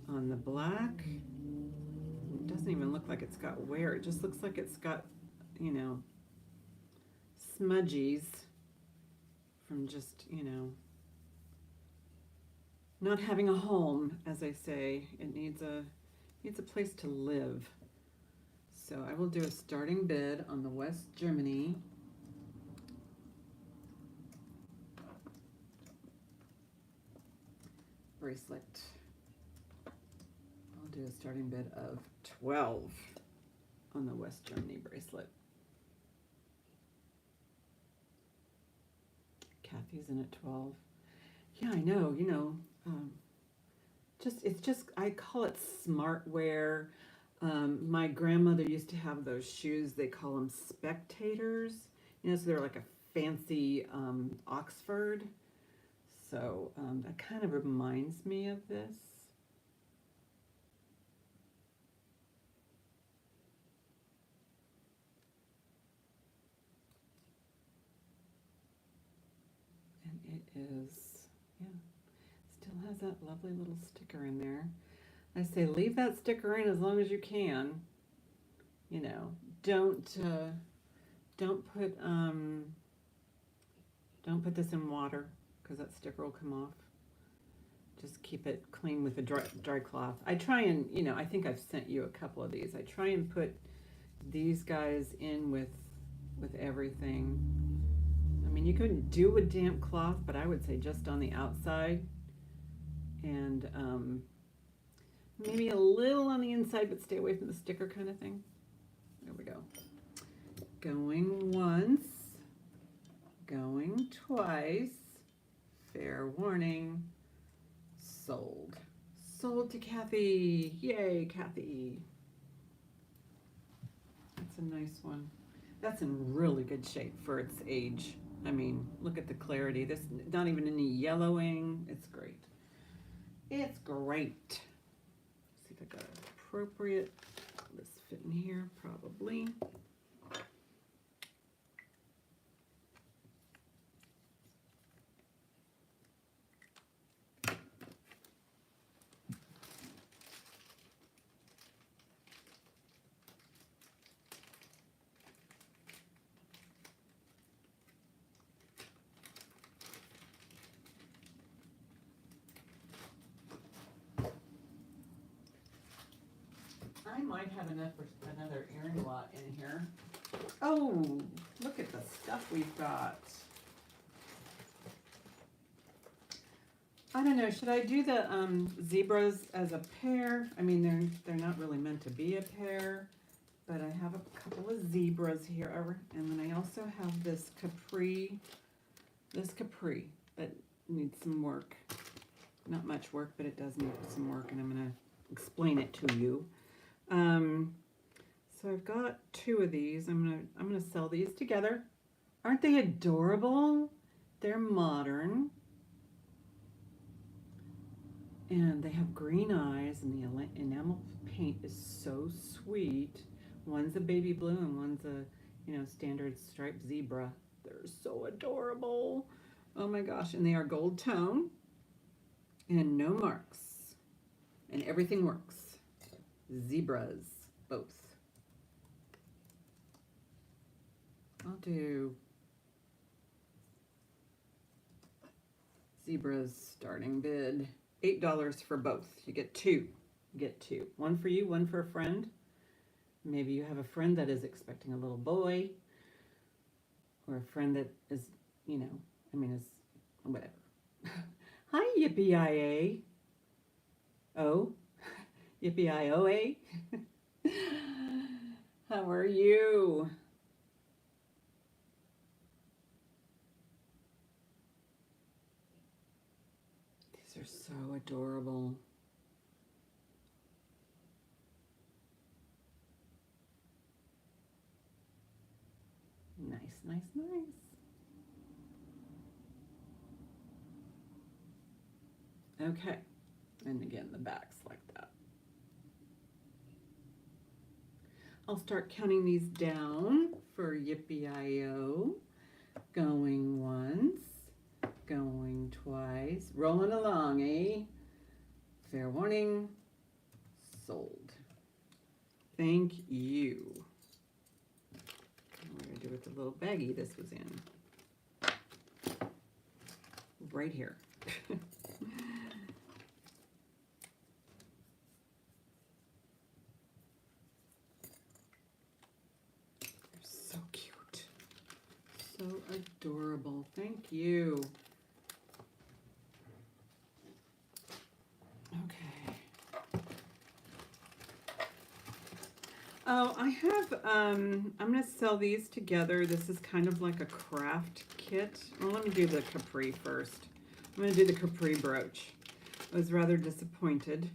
on the black. It doesn't even look like it's got wear. It just looks like it's got, you know, smudgies from just, you know, not having a home, as I say. It needs a place to live. So I will do a starting bid on the West Germany. Bracelet. I'll do a starting bid of 12 on the West Germany bracelet. Kathy's in at 12. Yeah, I know, you know, it's just, I call it smart wear. My grandmother used to have those shoes, they call them spectators, you know, so they're like a fancy Oxford. So that kind of reminds me of this. And it is, yeah, still has that lovely little sticker in there. I say leave that sticker in as long as you can. You know, don't put this in water, because that sticker will come off. Just keep it clean with a dry cloth. I try and, you know, I think I've sent you a couple of these. I try and put these guys in with everything. I mean, you couldn't do a damp cloth, but I would say just on the outside. And Maybe a little on the inside, but stay away from the sticker kind of thing. There we go. Going once, going twice. Fair warning. Sold. Sold to Kathy. Yay, Kathy. That's a nice one. That's in really good shape for its age. I mean, look at the clarity. This, not even any yellowing. It's great. It's great. See if I got it appropriate. Will this fit in here? Probably. I might have enough for another earring lot in here. Oh, look at the stuff we've got. I don't know, should I do the zebras as a pair? I mean, they're not really meant to be a pair, but I have a couple of zebras here, and then I also have this capri that needs some work. Not much work, but it does need some work, and I'm gonna explain it to you. So I've got two of these. I'm gonna sell these together. Aren't they adorable? They're modern. And they have green eyes, and the enamel paint is so sweet. One's a baby blue and one's a, standard striped zebra. They're so adorable. Oh my gosh, and they are gold tone and no marks. And everything works. Zebras, both. I'll do zebras starting bid. $8 for both. You get two. You get two. One for you, one for a friend. Maybe you have a friend that is expecting a little boy, or a friend that is, is whatever. Hi, Yippee-I-A. Oh, Yippee-I-O-A. How are you? They're so adorable. Nice, nice, nice. Okay, and again, the back's like that. I'll start counting these down for Yippee-I-O. Going once. Going twice. Rolling along, eh? Fair warning. Sold. Thank you. What do I do with the little baggie this was in? Right here. They're so cute. So adorable. Thank you. Oh, I have, I'm going to sell these together. This is kind of like a craft kit. Well, let me do the capri first. I'm going to do the capri brooch. I was rather disappointed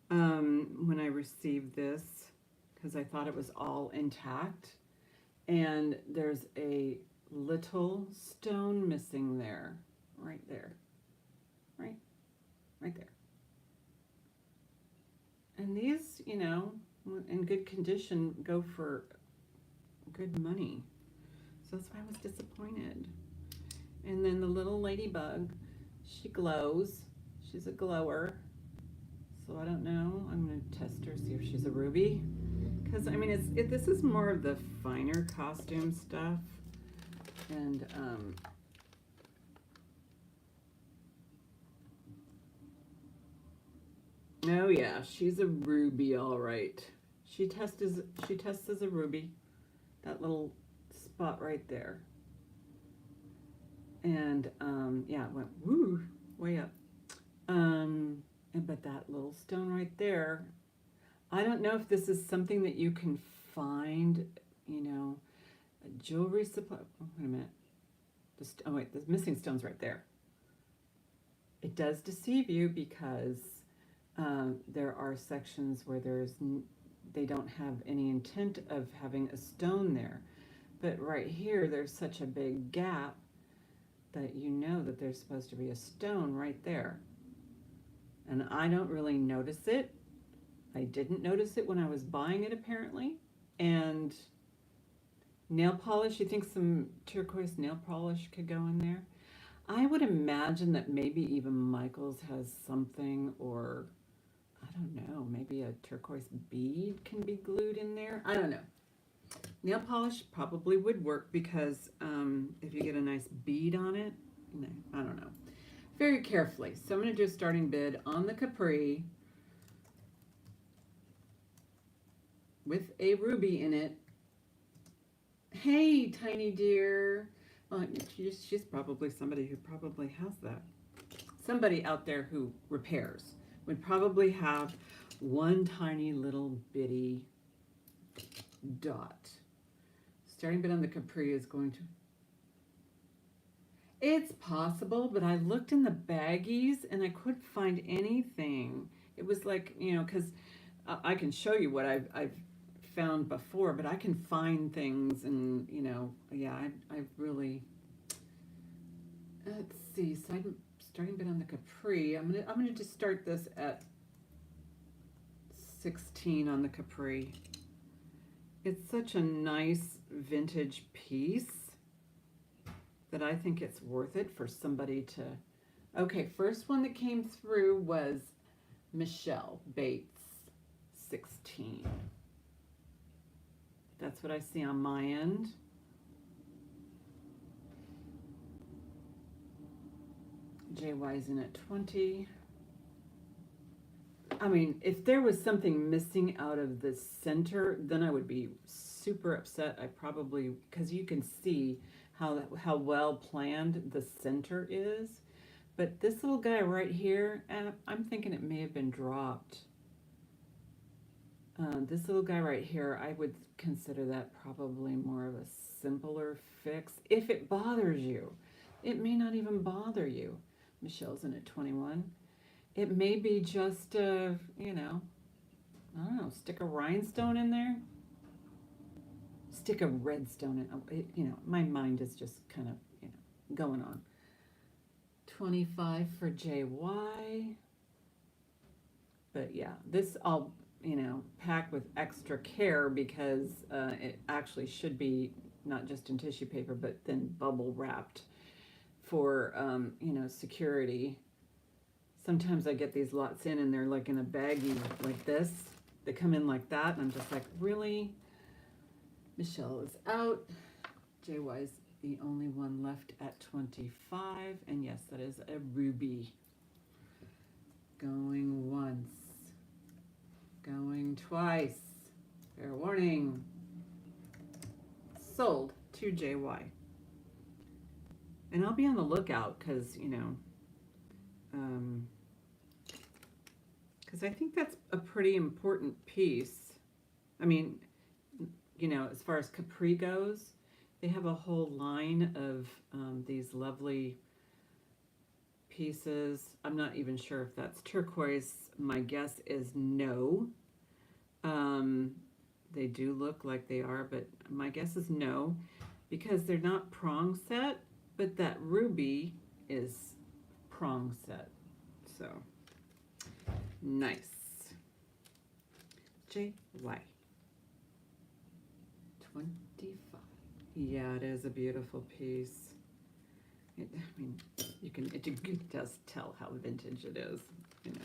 when I received this because I thought it was all intact. And there's a little stone missing there. Right there. Right there. And these, in good condition, go for good money. So that's why I was disappointed. And then the little ladybug, she glows. She's a glower. So I don't know. I'm going to test her, see if she's a ruby. Because, this is more of the finer costume stuff. And, oh yeah, she's a ruby, all right. She tests as a ruby. That little spot right there. And yeah, it went woo, way up. But that little little stone right there. I don't know if this is something that you can find, you know, a jewelry supply. Oh, wait a minute. Oh wait, the missing stone's right there. It does deceive you because there are sections where they don't have any intent of having a stone there. But right here, there's such a big gap that you know that there's supposed to be a stone right there. And I don't really notice it. I didn't notice it when I was buying it, apparently. And nail polish, you think some turquoise nail polish could go in there? I would imagine that maybe even Michael's has something, or I don't know, maybe a turquoise bead can be glued in there. I don't know. Nail polish probably would work because if you get a nice bead on it, no, I don't know. Very carefully. So I'm going to do a starting bid on the Capri with a ruby in it. Hey, tiny dear. Well, she's probably somebody who probably has that. Somebody out there who repairs would probably have one tiny little bitty dot. Starting bid on the Capri is going to... It's possible, but I looked in the baggies and I couldn't find anything. It was like, you know, because I can show you what I've found before, but I can find things and, you know, yeah, I really... Let's see, so I'm starting bid on the Capri. I'm gonna just start this at 16 on the Capri. It's such a nice vintage piece that I think it's worth it for somebody to... Okay, first one that came through was Michelle Bates, 16. That's what I see on my end. JY's in at 20. I mean, if there was something missing out of the center, then I would be super upset. I probably, because you can see how well planned the center is. But this little guy right here, I'm thinking it may have been dropped. This little guy right here, I would consider that probably more of a simpler fix. If it bothers you, it may not even bother you. Michelle's in at 21. It may be just a, you know, I don't know, stick a rhinestone in there. Stick a red stone in, you know, my mind is just kind of, you know, going on. 25 for JY. But yeah, this I'll, you know, pack with extra care because it actually should be not just in tissue paper, but then bubble wrapped for, you know, security. Sometimes I get these lots in and they're like in a baggie like this. They come in like that and I'm just like, really? Michelle is out. JY's the only one left at 25. And yes, that is a ruby. Going once. Going twice. Fair warning. Sold to JY. And I'll be on the lookout because, you know, because I think that's a pretty important piece. I mean, you know, as far as Capri goes, they have a whole line of these lovely pieces. I'm not even sure if that's turquoise. My guess is no. They do look like they are, but my guess is no, because they're not prong set, but that ruby is prong set. So, nice. JY. 25. Yeah, it is a beautiful piece. I mean, you can just tell how vintage it is, you know.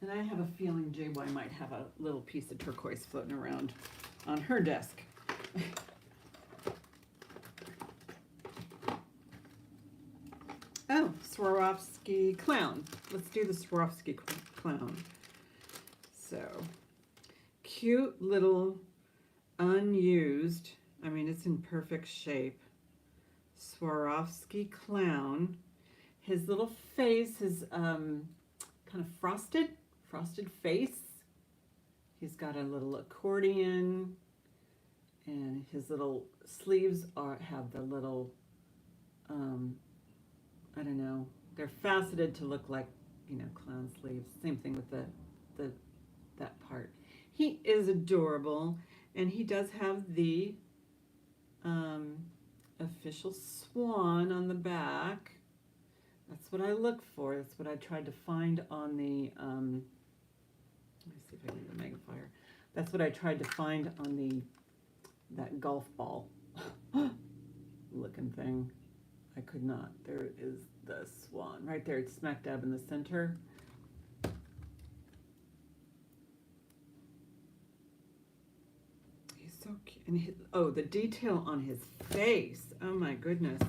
And I have a feeling JY might have a little piece of turquoise floating around on her desk. Oh, Swarovski clown. Let's do the Swarovski clown. So, cute little unused, I mean, it's in perfect shape, Swarovski clown. His little face is kind of frosted face. He's got a little accordion, and his little sleeves have the little, I don't know, they're faceted to look like, clown sleeves. Same thing with the that part. He is adorable, and he does have the official swan on the back. That's what I look for. That's what I tried to find on the, let me see if I can get the magnifier. That's what I tried to find on that golf ball looking thing. I could not. There is the swan right there. It's smack dab in the center. He's so cute. And the detail on his face. Oh my goodness.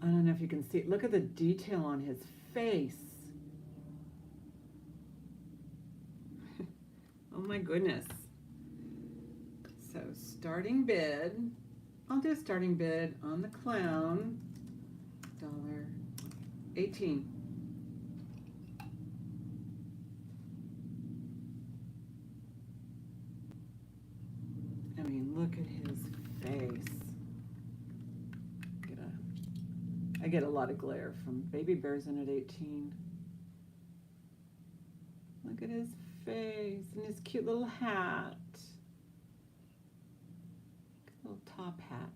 I don't know if you can see it. Look at the detail on his face. Oh my goodness. So starting bid. I'll do a starting bid on the clown. $18. I mean, look at his face. I get a lot of glare from baby bears in at 18. Look at his face and his cute little hat. Little top hat.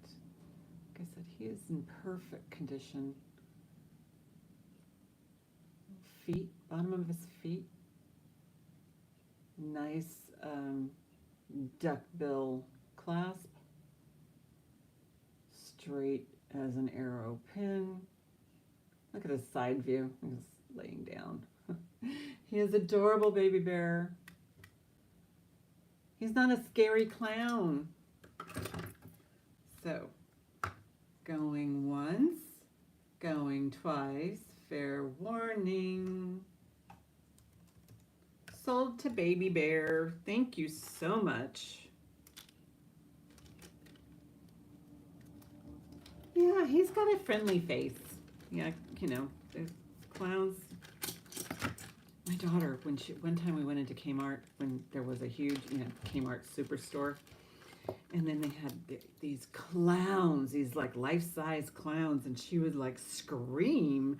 Like I said, he is in perfect condition. Feet, bottom of his feet. Nice duckbill clasp. Straight as an arrow pin. Look at his side view. He's laying down. He is adorable baby bear. He's not a scary clown. So, going once, going twice, fair warning. Sold to baby bear. Thank you so much. Yeah, he's got a friendly face. Yeah, there's clowns. My daughter, one time we went into Kmart when there was a huge, Kmart superstore, and then they had these clowns, these like life-size clowns, and she would like scream,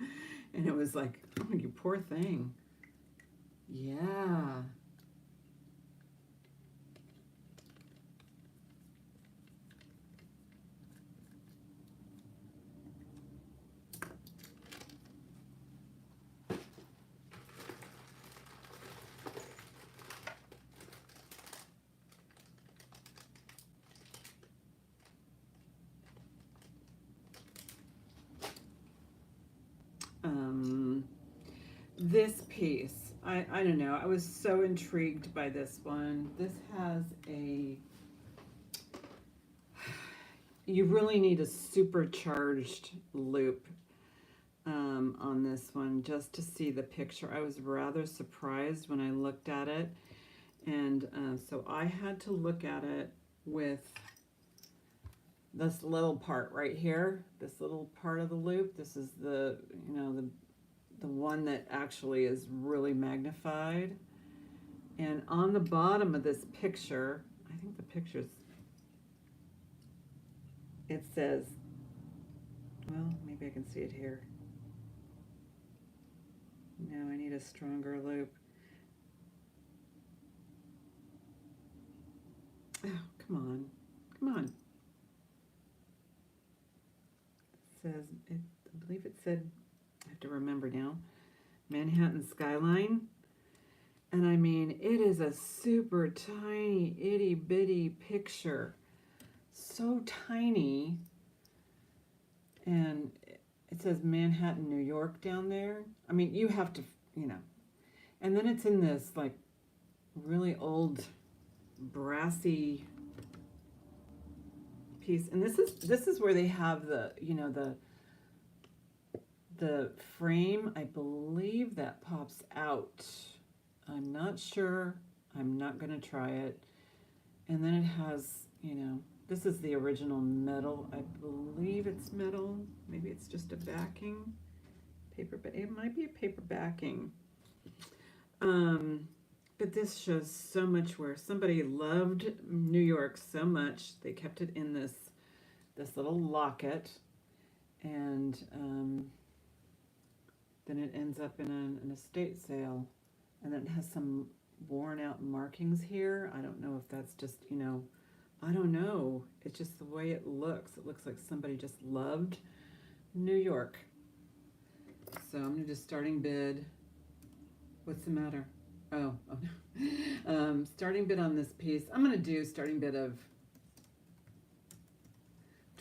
and it was like, oh, you poor thing. Yeah. This piece, I don't know, I was so intrigued by this one. This has you really need a supercharged loop on this one just to see the picture. I was rather surprised when I looked at it, and so I had to look at it with this little part right here, this little part of the loop. This is the one that actually is really magnified. And on the bottom of this picture, I think the picture's, it says, well, maybe I can see it here. No, I need a stronger loop. Oh, come on. Come on. It says, I believe it said, I have to remember now, Manhattan skyline. And I mean, it is a super tiny, itty bitty picture. So tiny. And it says Manhattan, New York down there. I mean, you have to, And then it's in this like really old brassy piece. And this is where they have the, the frame, I believe that pops out. I'm not sure. I'm not going to try it. And then it has, This is the original metal. I believe it's metal. Maybe it's just a backing. Paper, it might be a paper backing. But this shows so much where somebody loved New York so much they kept it in this little locket, and then it ends up in an estate sale, and then it has some worn out markings here. I don't know if that's just, I don't know. It's just the way it looks. It looks like somebody just loved New York. So I'm gonna do starting bid. What's the matter? Oh no. Starting bid on this piece. I'm gonna do starting bid of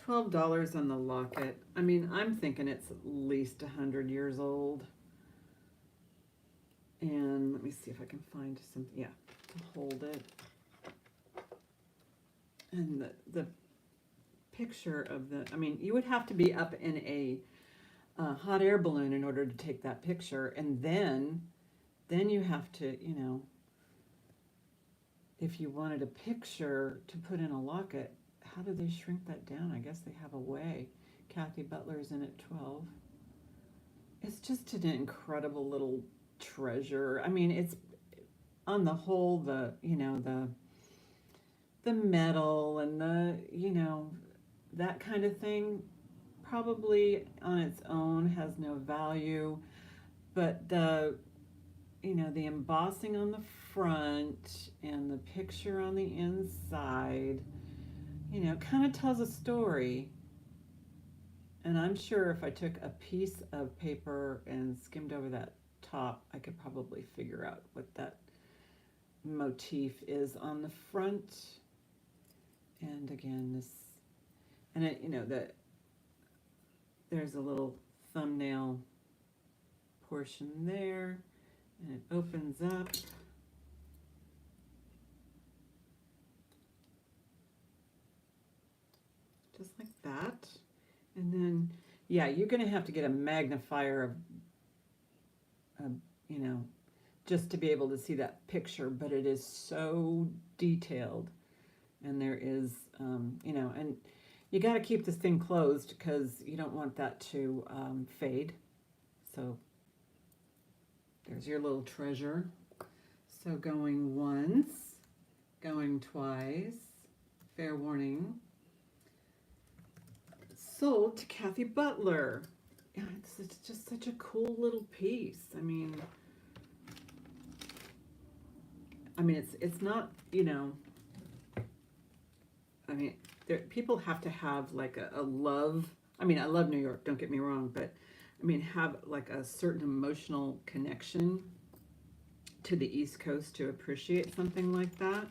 $12 on the locket. I mean, I'm thinking it's at least 100 years old. And let me see if I can find something, yeah, to hold it. And the picture of I mean, you would have to be up in a hot air balloon in order to take that picture. And then you have to, if you wanted a picture to put in a locket, how do they shrink that down? I guess they have a way. Kathy Butler's in at 12. It's just an incredible little treasure. I mean, it's on the whole, the metal and that kind of thing probably on its own has no value, but the embossing on the front and the picture on the inside, kind of tells a story. And I'm sure if I took a piece of paper and skimmed over that top, I could probably figure out what that motif is on the front. And again, there's a little thumbnail portion there, and it opens up. Just like that. And then, yeah, you're going to have to get a magnifier of just to be able to see that picture, but it is so detailed. And there is, and you got to keep this thing closed because you don't want that to fade. So there's your little treasure. So going once, going twice, fair warning. Sold to Kathy Butler. Yeah, it's just such a cool little piece. I mean, it's not, I mean, people have to have like a love. I mean, I love New York, don't get me wrong, but I mean, have like a certain emotional connection to the East Coast to appreciate something like that.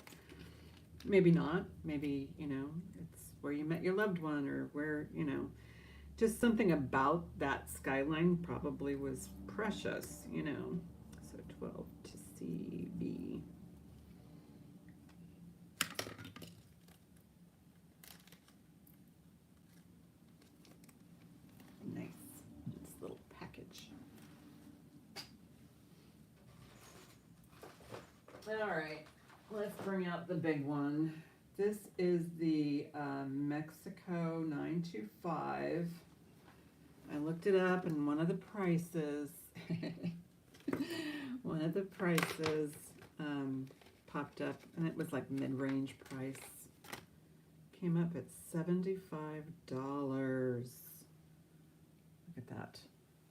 Maybe not. Maybe, it's where you met your loved one, or where, just something about that skyline probably was precious, So 12 to CV. Nice. This little package. All right, let's bring out the big one. This is the Mexico 925. I looked it up, and one of the prices popped up, and it was like mid-range price. Came up at $75. Look at that.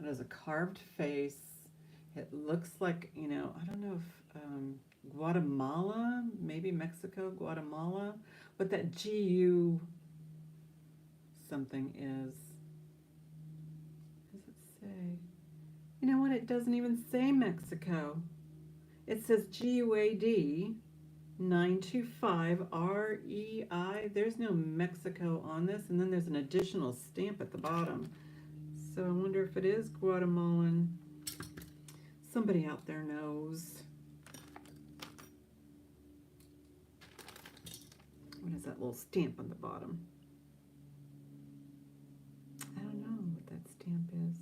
It has a carved face. It looks like, I don't know if Guatemala, maybe Mexico, Guatemala, what that GU something is. What does it say? You know what? It doesn't even say Mexico. It says GUAD 925 REI. There's no Mexico on this, and then there's an additional stamp at the bottom. So I wonder if it is Guatemalan. Somebody out there knows. What is that little stamp on the bottom? I don't know what that stamp is.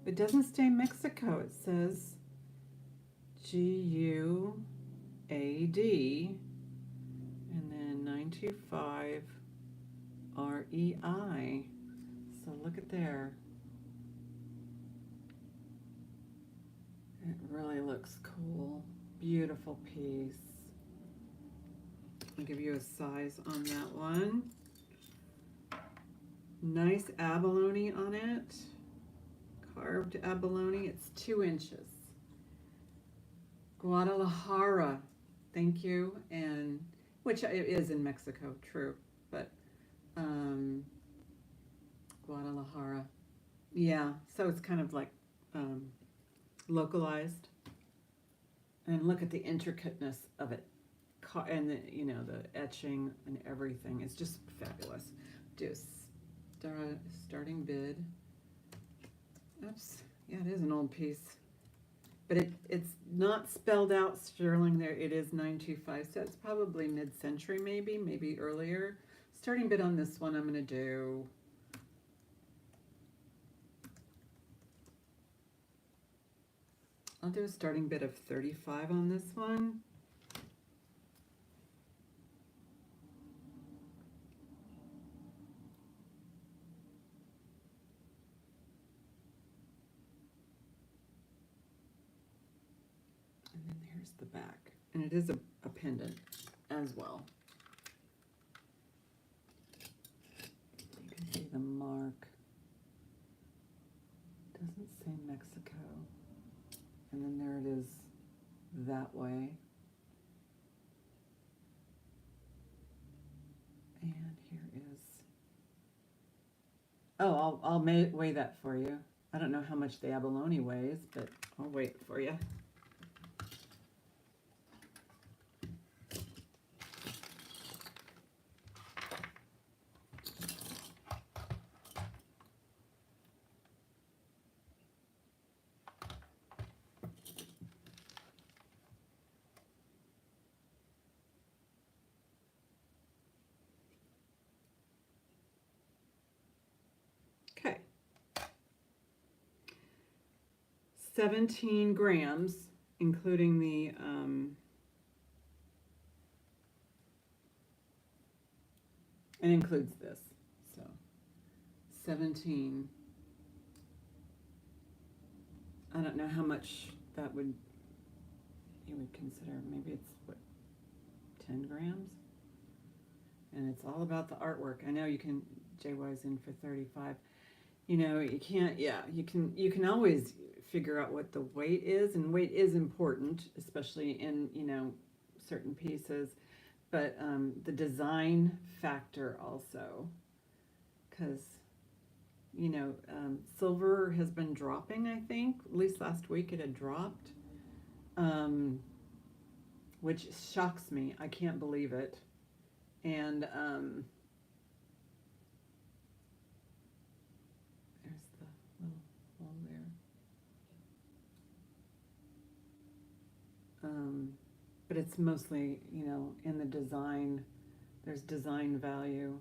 It doesn't say Mexico. It says GUAD and then 925 REI. So look at there. It really looks cool. Beautiful piece. I'll give you a size on that one. Nice abalone on it. Carved abalone. It's 2 inches. Guadalajara. Thank you. And which it is in Mexico, true. But Guadalajara. Yeah, so it's kind of like localized. And look at the intricateness of it. And the, you know, the etching and everything. It's just fabulous. Do starting bid. Oops. Yeah, it is an old piece. But it's not spelled out sterling there. It is 925. So it's probably mid-century maybe earlier. Starting bid on this one I'm going to do I'll do a starting bid of 35 on this one. And then here's the back. And it is a pendant as well. You can see the mark. Doesn't say Mexico. And then there it is that way. And here is, oh, I'll weigh that for you. I don't know how much the abalone weighs, but I'll weigh it for you. Okay. 17 grams, including the and includes this. So 17. I don't know how much that you would consider. Maybe it's what, 10 grams? And it's all about the artwork. I know you can, JY's in for 35. You know, you can't, yeah, you can always figure out what the weight is, and weight is important, especially in, you know, certain pieces, but the design factor also, because, you know, silver has been dropping, I think, at least last week it had dropped, which shocks me. I can't believe it. And there's the little hole there. But it's mostly, you know, in the design. There's design value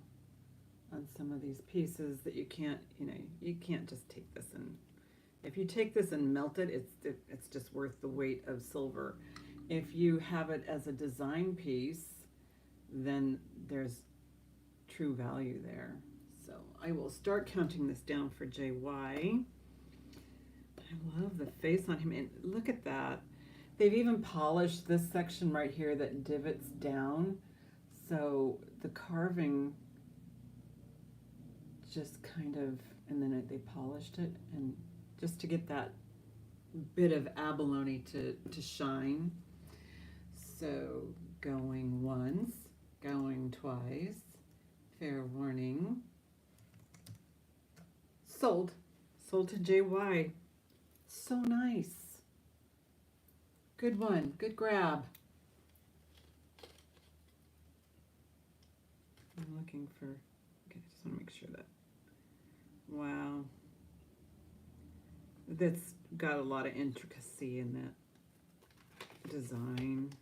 on some of these pieces that you can't, you know, you can't just take this and, if you take this and melt it, it's just worth the weight of silver. If you have it as a design piece, then there's true value there. So I will start counting this down for JY. I love the face on him, and look at that. They've even polished this section right here that divots down, so the carving just kind of, and then they polished it, and just to get that bit of abalone to shine. So going once, going twice, fair warning. Sold to JY. So nice. Good one, good grab. I'm looking for, okay, just want to make sure that, wow. That's got a lot of intricacy in that design.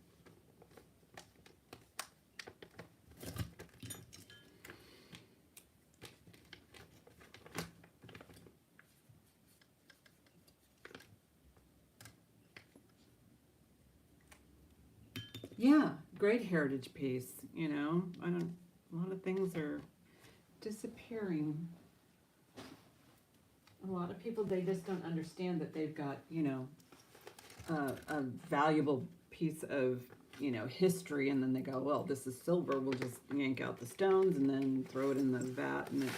Yeah, great heritage piece, you know. I don't A lot of things are disappearing. A lot of people, they just don't understand that they've got, you know, a valuable piece of, you know, history, and then they go, well, this is silver, we'll just yank out the stones and then throw it in the vat, and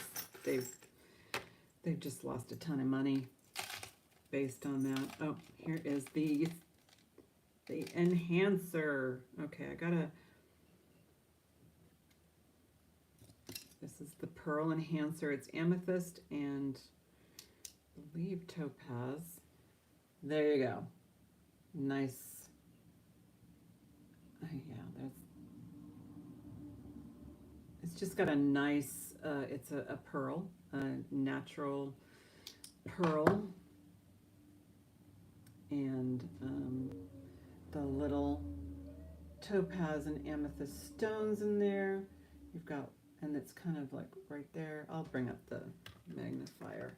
they've just lost a ton of money based on that. Oh, here is the enhancer. Okay, this is the pearl enhancer. It's amethyst and I believe topaz. There you go. Nice. Yeah, it's just got a nice, it's a pearl, a natural pearl. And the little topaz and amethyst stones in there. You've got, and it's kind of like right there. I'll bring up the magnifier.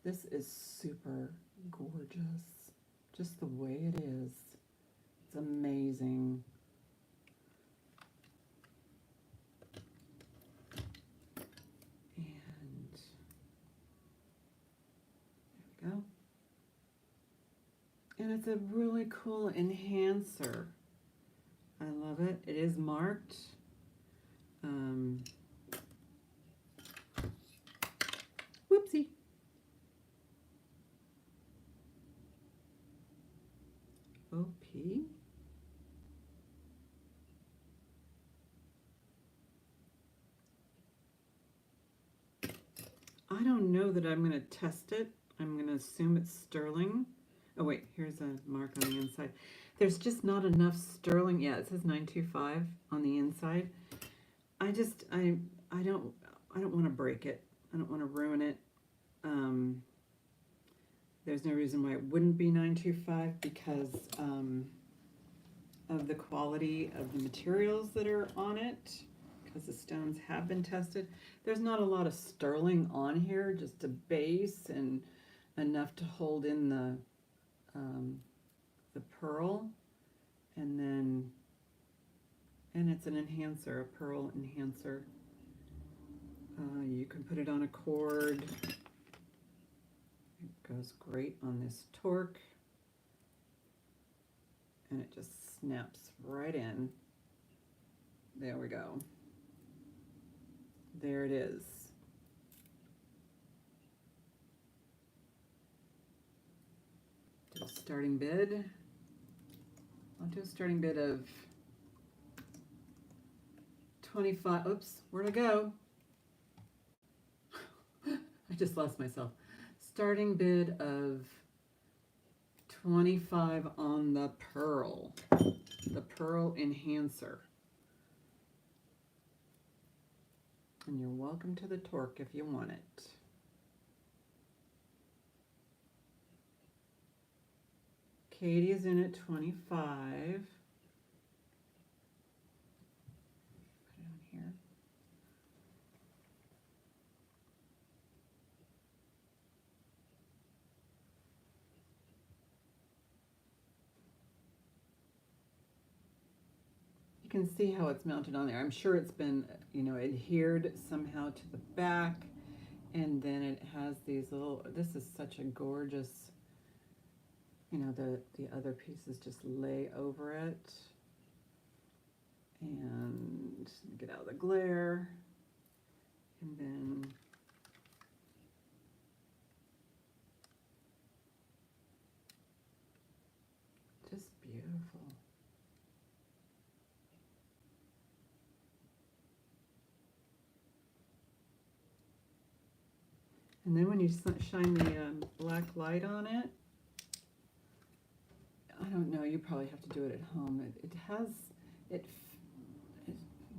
This is super gorgeous. Just the way it is. It's amazing. And there we go. And it's a really cool enhancer. I love it. It is marked. Whoopsie. OP. I don't know that I'm going to test it. I'm going to assume it's sterling. Oh wait, here's a mark on the inside. There's just not enough sterling. Yeah, it says 925 on the inside. I don't want to break it. I don't want to ruin it. There's no reason why it wouldn't be 925 because of the quality of the materials that are on it, because the stones have been tested. There's not a lot of sterling on here, just a base and enough to hold in the pearl, and it's an enhancer, a pearl enhancer. You can put it on a cord. It goes great on this torque, and it just snaps right in. There we go. There it is. Do a starting bid. I'll do a starting bid of 25. Oops, where'd I go? I just lost myself. Starting bid of 25 on the pearl enhancer. And you're welcome to the torque if you want it. Katie is in at 25. Put it on here. You can see how it's mounted on there. I'm sure it's been, you know, adhered somehow to the back, and then it has these little, this is such a gorgeous, you know, the other pieces just lay over it. And get out of the glare. And then just beautiful. And then when you shine the black light on it, I don't know, you probably have to do it at home.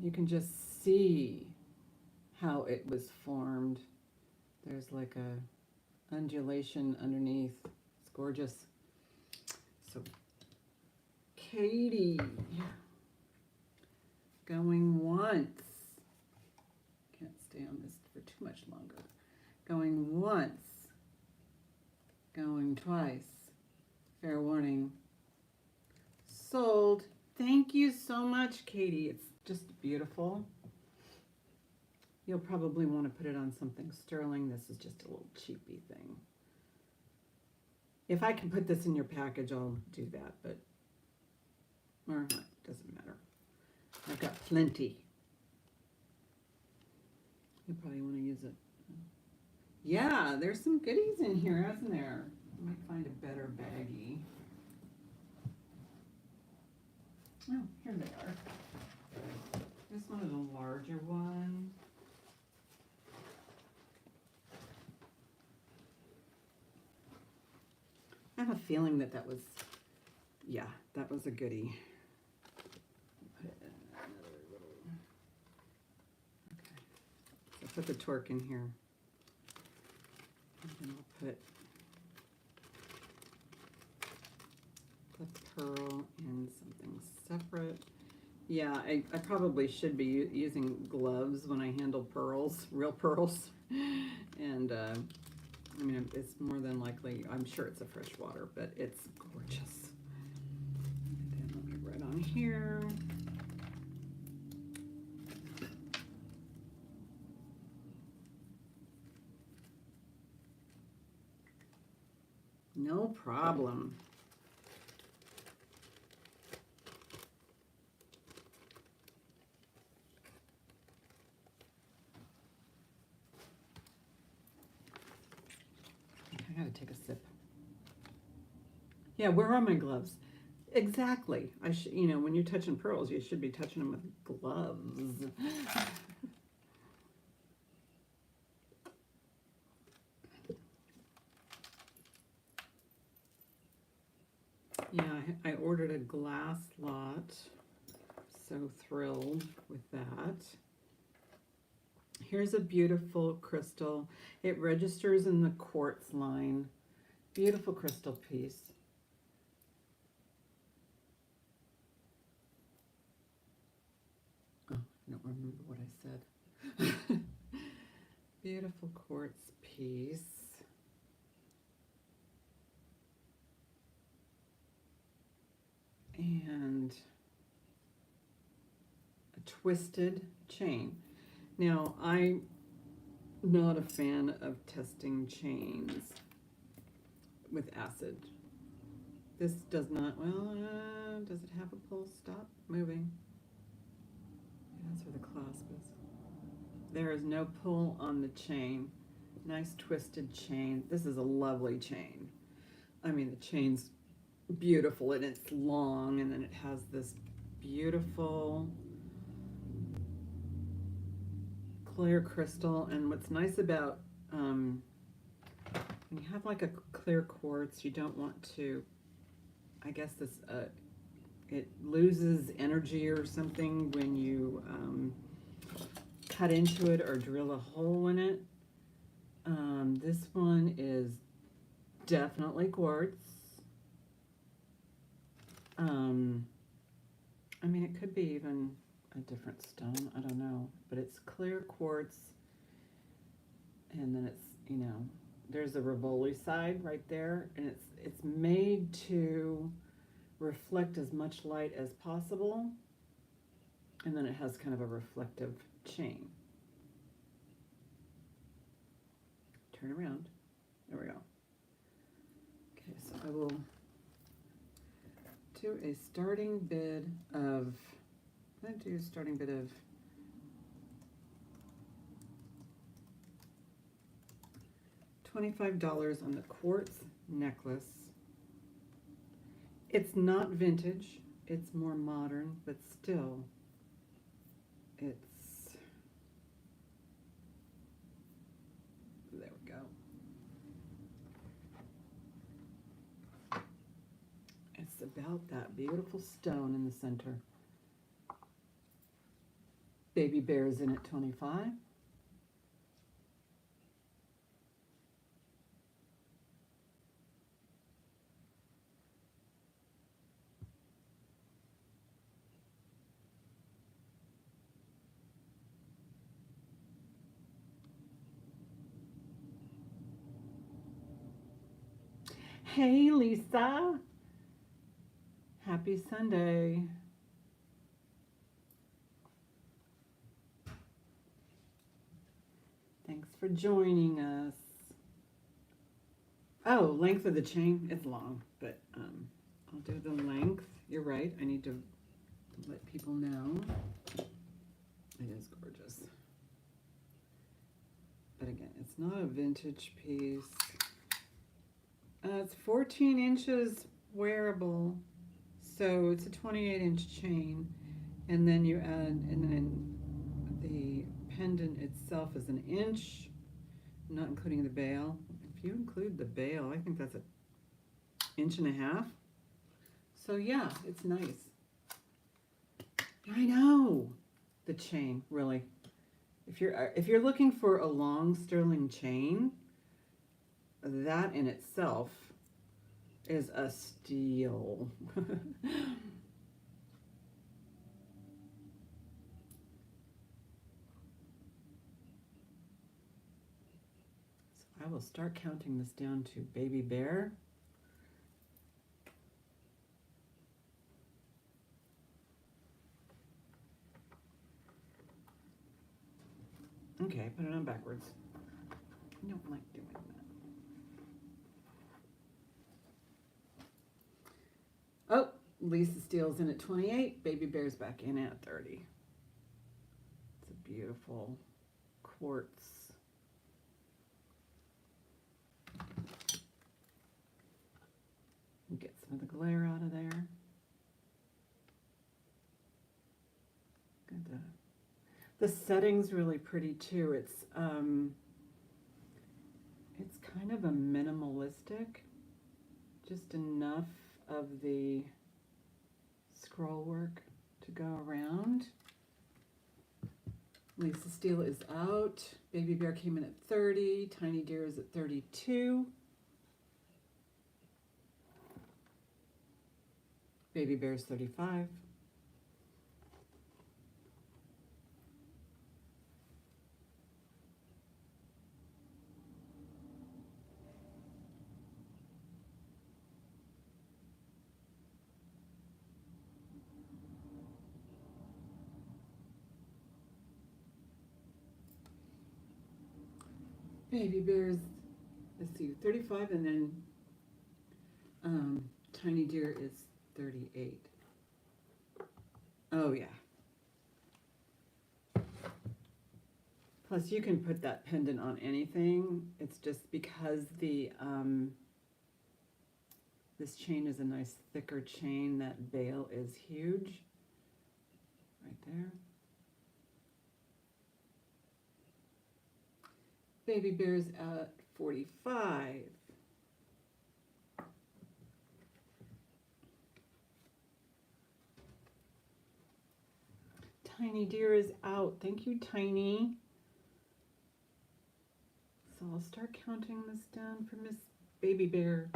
You can just see how it was formed. There's like a undulation underneath. It's gorgeous. So, Katie, going once. Can't stay on this for too much longer. Going once. Going twice. Fair warning. Sold. Thank you so much, Katie. It's just beautiful. You'll probably want to put it on something sterling. This is just a little cheapy thing. If I can put this in your package, I'll do that, but or it doesn't matter. I've got plenty. You probably want to use it. Yeah, there's some goodies in here, isn't there? I might find a better baggie. Oh, here they are. This one is a larger one. I have a feeling that was, yeah, that was a goodie. Put it in another little, okay. So put the torque in here. And then I'll put the pearl in something separate. Yeah, I probably should be using gloves when I handle pearls, real pearls. And I mean, it's more than likely, I'm sure it's a freshwater, but it's gorgeous. And then I'll get right on here. No problem. I gotta take a sip. Yeah, where are my gloves? Exactly. I should, you know, when you're touching pearls, you should be touching them with gloves. Yeah, I ordered a glass lot. So thrilled with that. Here's a beautiful crystal. It registers in the quartz line. Beautiful crystal piece. Oh, I don't remember what I said. Beautiful quartz piece. And a twisted chain. Now, I'm not a fan of testing chains with acid. This does not, well, does it have a pull? Stop moving. That's where the clasp is. There is no pull on the chain. Nice twisted chain. This is a lovely chain. I mean, the chain's beautiful and it's long, and then it has this beautiful clear crystal. And what's nice about when you have like a clear quartz, you don't want to, I guess this it loses energy or something when you cut into it or drill a hole in it. This one is definitely quartz. I mean, it could be even a different stone, I don't know, but it's clear quartz, and then it's, you know, there's a Rivoli side right there, and it's made to reflect as much light as possible, and then it has kind of a reflective chain. Turn around. There we go. Okay, so I will do a starting bid of, I'm going to do a starting bid of $25 on the quartz necklace. It's not vintage, it's more modern, but still, it's, there we go. It's about that beautiful stone in the center. Baby bears in at 25. Hey, Lisa. Happy Sunday. Thanks for joining us. Oh, length of the chain is long, but I'll do the length. You're right. I need to let people know. It is gorgeous. But again, it's not a vintage piece. It's 14 inches wearable. So it's a 28-inch chain. And then you add, and then the pendant itself is an inch, not including the bail. If you include the bail, I think that's an inch and a half. So yeah, it's nice. I know. The chain, really. If you're looking for a long sterling chain, that in itself is a steal. I will start counting this down to Baby Bear. Okay, put it on backwards. I don't like doing that. Oh, Lisa Steele's in at 28. Baby Bear's back in at 30. It's a beautiful quartz. Get some of the glare out of there. Good. The setting's really pretty too. It's kind of a minimalistic, just enough of the scroll work to go around. Lisa Steele is out. Baby Bear came in at 30. Tiny Deer is at 32. Baby Bear's 35. Baby Bear's, let's see, 35, and then Tiny Deer is 38. Oh yeah. Plus you can put that pendant on anything. It's just because the this chain is a nice thicker chain, that bail is huge. Right there. Baby Bear's at 45. Tiny Deer is out. Thank you, Tiny. So I'll start counting this down for Miss Baby Bear.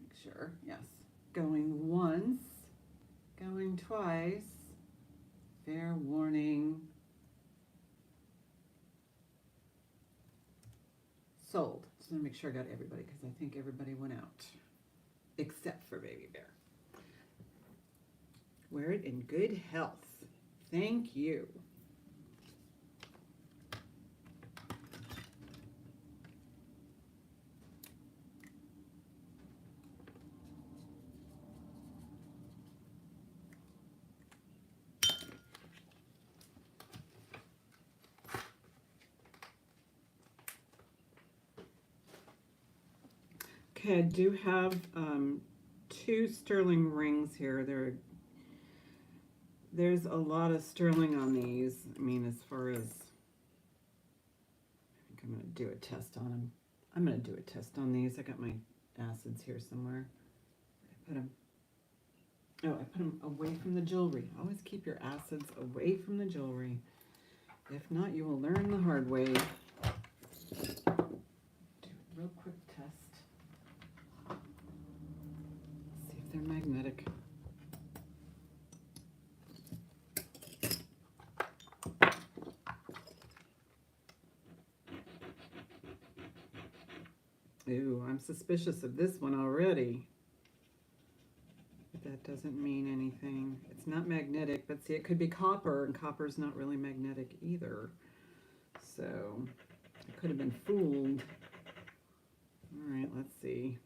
Make sure, yes. Going once, going twice. Fair warning. Sold. Just want to make sure I got everybody because I think everybody went out. Except for Baby Bear. Wear it in good health. Thank you. Okay, I do have 2 sterling rings here. There's a lot of sterling on these. I mean, as far as, I think I'm going to do a test on them. I'm going to do a test on these. I got my acids here somewhere. I put them. Oh, I put them away from the jewelry. Always keep your acids away from the jewelry. If not, you will learn the hard way. Do a real quick test. See if they're magnetic. Ooh, I'm suspicious of this one already. With that that doesn't mean anything. It's not magnetic, but see, it could be copper, and copper's not really magnetic either. So, I could have been fooled. All right, let's see.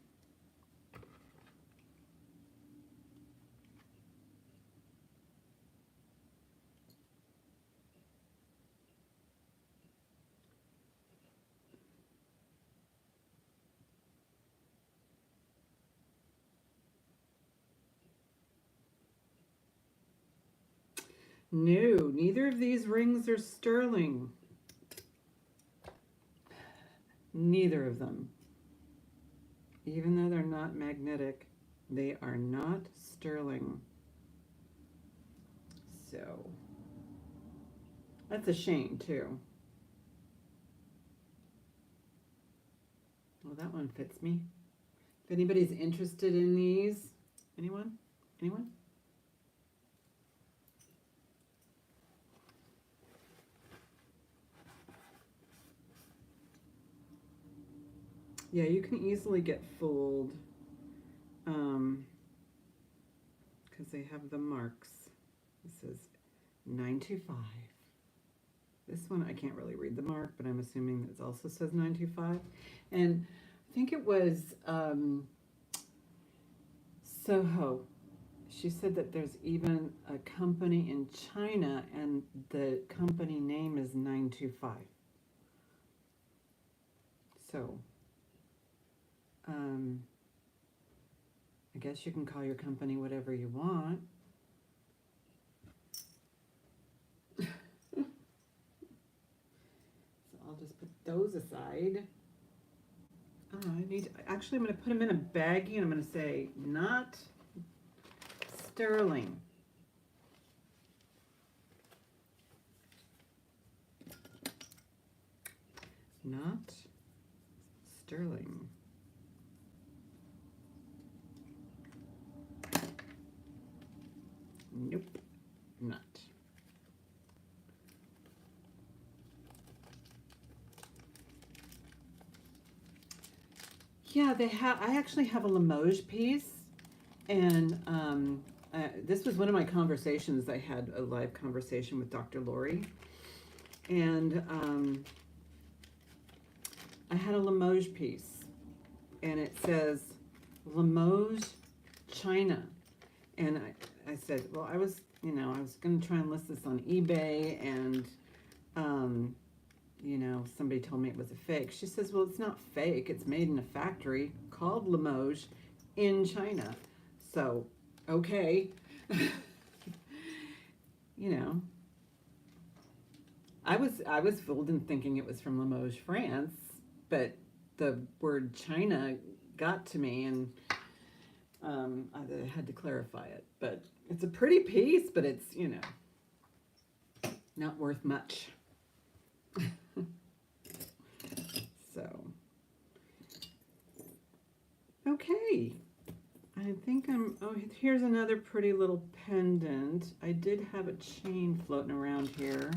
No, neither of these rings are sterling. Neither of them. Even though they're not magnetic, they are not sterling. So, that's a shame too. Well, that one fits me. If anybody's interested in these, anyone? Anyone? Yeah, you can easily get fooled because they have the marks. This is 925. This one, I can't really read the mark, but I'm assuming it also says 925. And I think it was Soho. She said that there's even a company in China, and the company name is 925. So, I guess you can call your company whatever you want. So I'll just put those aside. Actually, I'm going to put them in a baggie, and I'm going to say, not sterling. Not sterling. Nope, not. Yeah, they have. I actually have a Limoges piece, and this was one of my conversations. I had a live conversation with Dr. Lori, and I had a Limoges piece, and it says Limoges, China, and I said, well, I was going to try and list this on eBay, and somebody told me it was a fake. She says, well, it's not fake. It's made in a factory called Limoges in China. So, okay. I was fooled in thinking it was from Limoges, France, but the word China got to me, and I had to clarify it. But it's a pretty piece, but it's, not worth much. So, okay. I think here's another pretty little pendant. I did have a chain floating around here.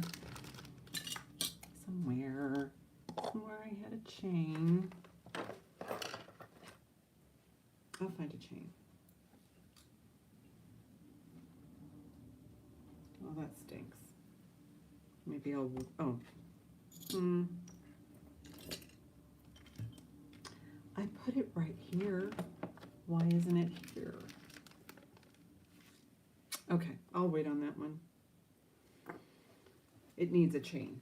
Somewhere I had a chain. I'll find a chain. Oh, that stinks. Maybe I'll, I put it right here. Why isn't it here? Okay, I'll wait on that one. It needs a chain.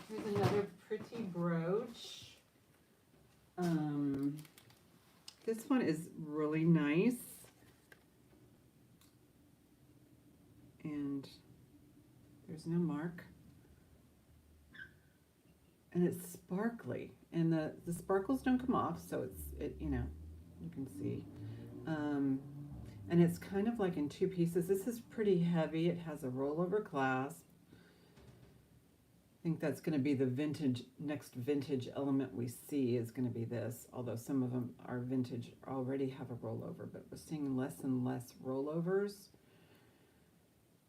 Here's another pretty brooch. This one is really nice. And there's no mark. And it's sparkly. And the sparkles don't come off, so you can see. And it's kind of like in two pieces. This is pretty heavy. It has a rollover clasp. I think that's going to be the next vintage element we see is going to be this, although some of them are vintage, already have a rollover, but we're seeing less and less rollovers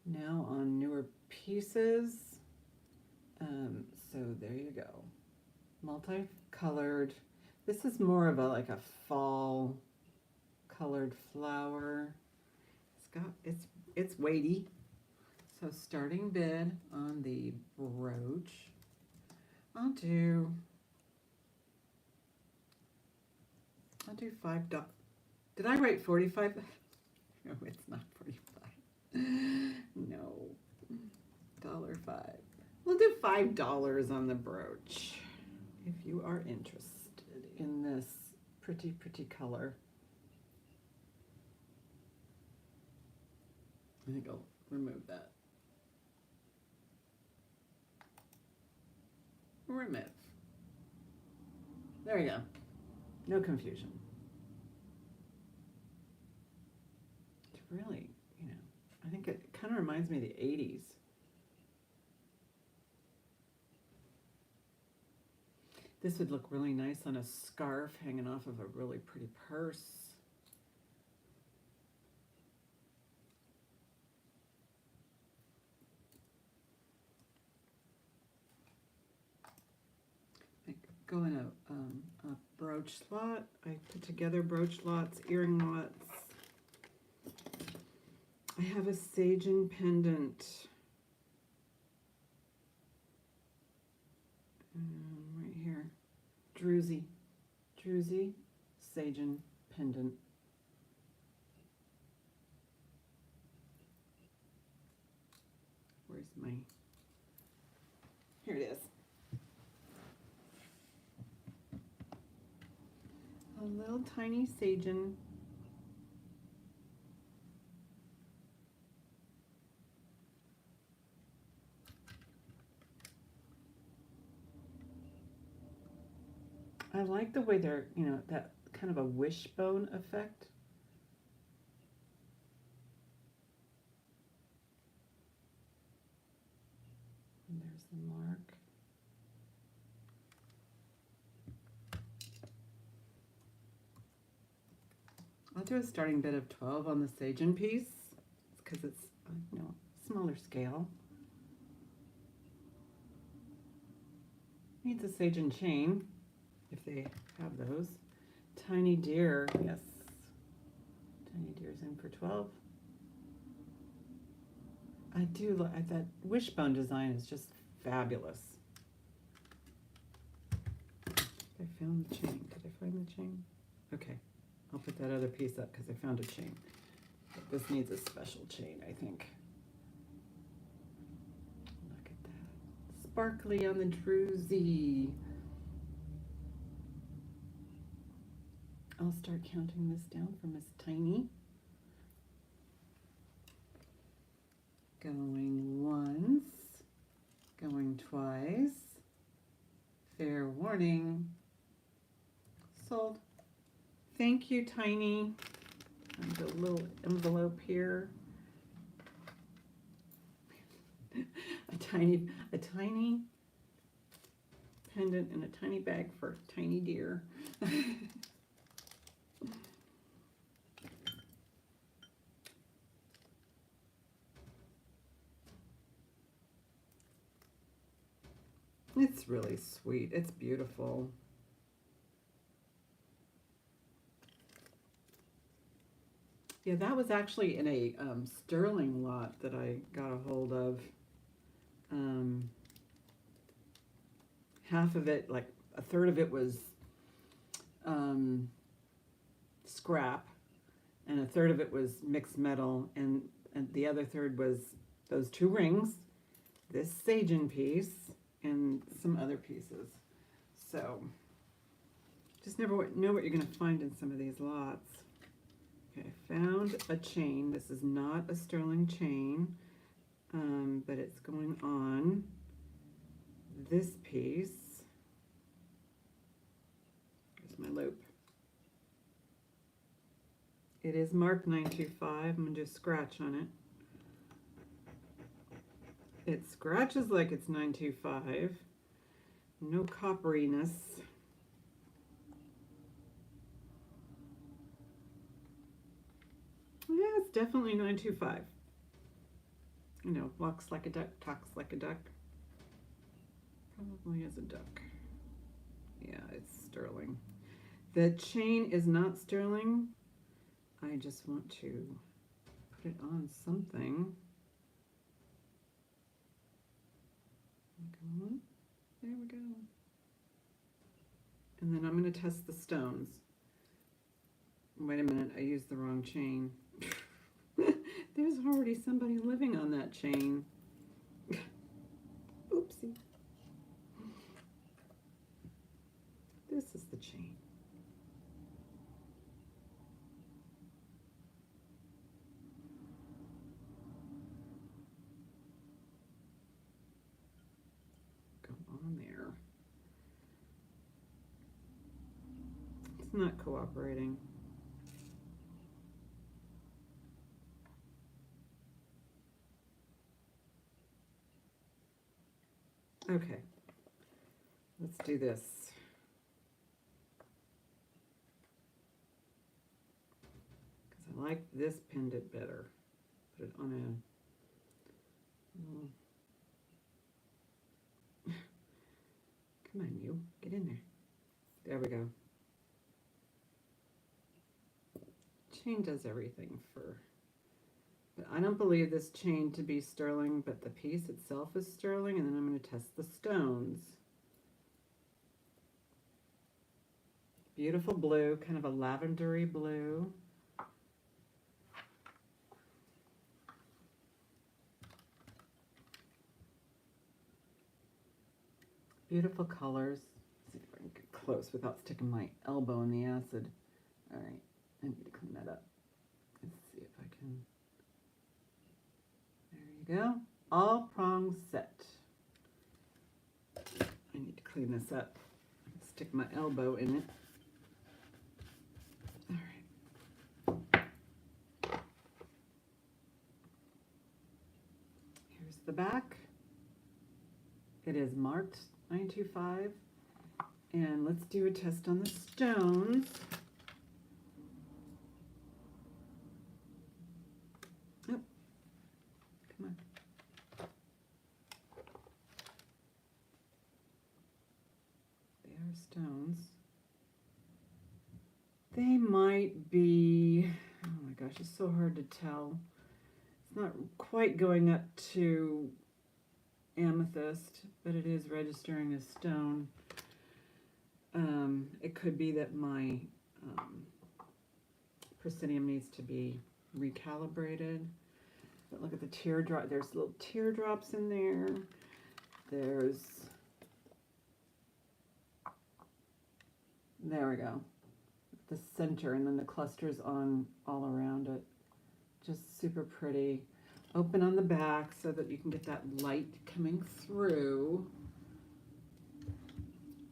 now on newer pieces. So there you go. Multicolored. This is more of a like a fall colored flower. It's weighty. So starting bid on the brooch. I'll do $5. Did I write 45? No, it's not 45. No. $5. We'll do $5 on the brooch if you are interested in this pretty color. I think I'll remove that. Remove. There you go. No confusion. It's really, I think it kind of reminds me of the 80s. This would look really nice on a scarf hanging off of a really pretty purse. Go in a brooch slot. I put together brooch lots, earring lots. I have a Sagen pendant. Right here. Druzy Sagen pendant. Where's my... Here it is. A little tiny Sagen. I like the way they're, that kind of a wishbone effect. And there's the mark. I'll do a starting bid of 12 on the Sagen piece because it's, smaller scale. Needs a Sagen chain, if they have those. Tiny deer, yes. Tiny deer's in for 12. I do like that wishbone design is just fabulous. I found the chain. Did I find the chain? Okay. I'll put that other piece up because I found a chain. But this needs a special chain, I think. Look at that. Sparkly on the druzy. I'll start counting this down for Miss Tiny. Going once. Going twice. Fair warning. Sold. Thank you, Tiny. And a little envelope here. a tiny pendant in a tiny bag for tiny deer. It's really sweet. It's beautiful. Yeah, that was actually in a sterling lot that I got a hold of. Half of it, like a third of it was scrap, and a third of it was mixed metal, and the other third was those two rings, this Sagen piece, and some other pieces. So, just never know what you're going to find in some of these lots. Okay, I found a chain. This is not a sterling chain, but it's going on this piece. Here's my loop. It is marked 925. I'm going to do a scratch on it. It scratches like it's 925. No copperiness. Yeah, it's definitely 925. Walks like a duck, talks like a duck. Probably is a duck. Yeah, it's sterling. The chain is not sterling. I just want to put it on something. Come on. There we go. And then I'm going to test the stones. Wait a minute, I used the wrong chain. There's already somebody living on that chain. Oopsie. This is the chain. Go on there. It's not cooperating. Okay, let's do this. Because I like this pendant better. Put it on a... Come on, you. Get in there. There we go. Chain does everything for... But I don't believe this chain to be sterling, but the piece itself is sterling, and then I'm going to test the stones. Beautiful blue, kind of a lavendery blue. Beautiful colors. Let's see if I can get close without sticking my elbow in the acid. All right, I need to clean that up. Let's see if I can... There you go. All prongs set. I need to clean this up. Stick my elbow in it. All right. Here's the back. It is marked 925. And let's do a test on the stones. Stones. They might be, oh my gosh, it's so hard to tell. It's not quite going up to amethyst, but it is registering as stone. It could be that my proscenium needs to be recalibrated. But look at the teardrop. There's little teardrops in there. There we go. The center, and then the clusters on all around it. Just super pretty. Open on the back so that you can get that light coming through.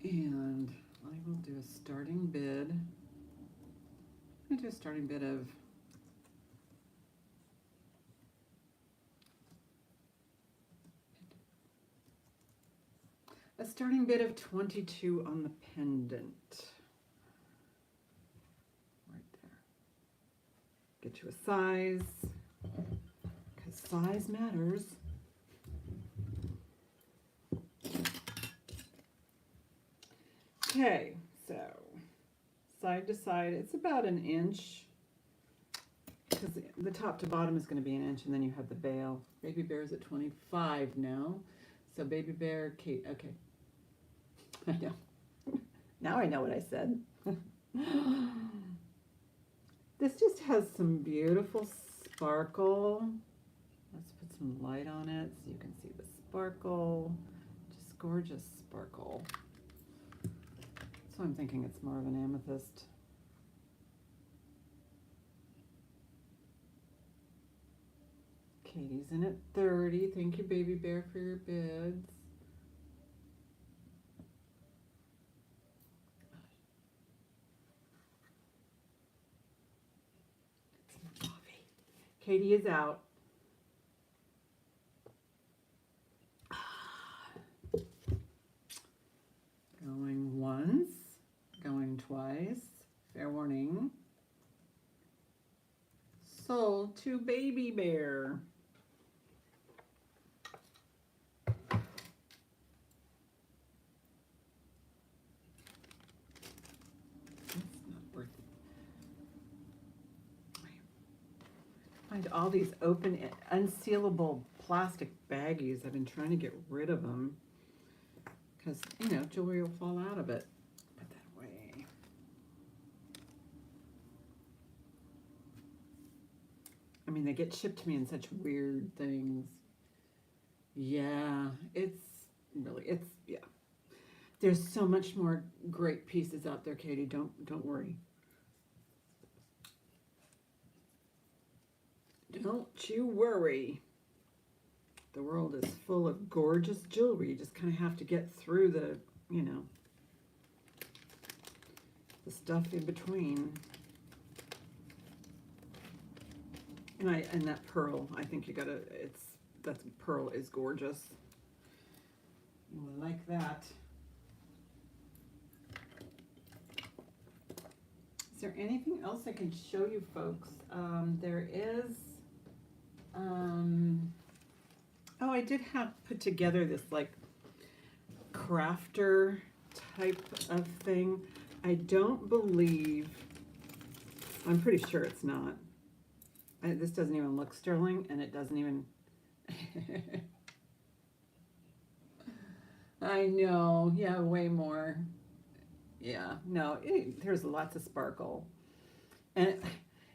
And I will do a starting bid. I'm going to do a starting bid of of 22 on the pendant. Get you a size, because size matters. Okay, so side to side, it's about an inch, because the top to bottom is going to be an inch, and then you have the bail. Baby Bear's at 25 now, so Baby Bear, Kate, okay. I know. Now I know what I said. This just has some beautiful sparkle. Let's put some light on it so you can see the sparkle. Just gorgeous sparkle. So I'm thinking it's more of an amethyst. Katie's in at 30. Thank you, Baby Bear, for your bids. Katie is out. Going once, going twice. Fair warning. Sold to Baby Bear. Let's find all these open, unsealable plastic baggies. I've been trying to get rid of them because, you know, jewelry will fall out of it. Put that away. I mean, they get shipped to me in such weird things. Yeah, yeah. There's so much more great pieces out there, Katie. Don't worry. Don't you worry. The world is full of gorgeous jewelry. You just kind of have to get through the, you know, the stuff in between. And that pearl, I think you gotta, that pearl is gorgeous. You will like that. Is there anything else I can show you folks? There is, oh, I did have put together this like crafter type of thing. I don't believe, I'm pretty sure it's not. This doesn't even look sterling, and it doesn't even, I know, yeah, way more. Yeah, no, there's lots of sparkle. And,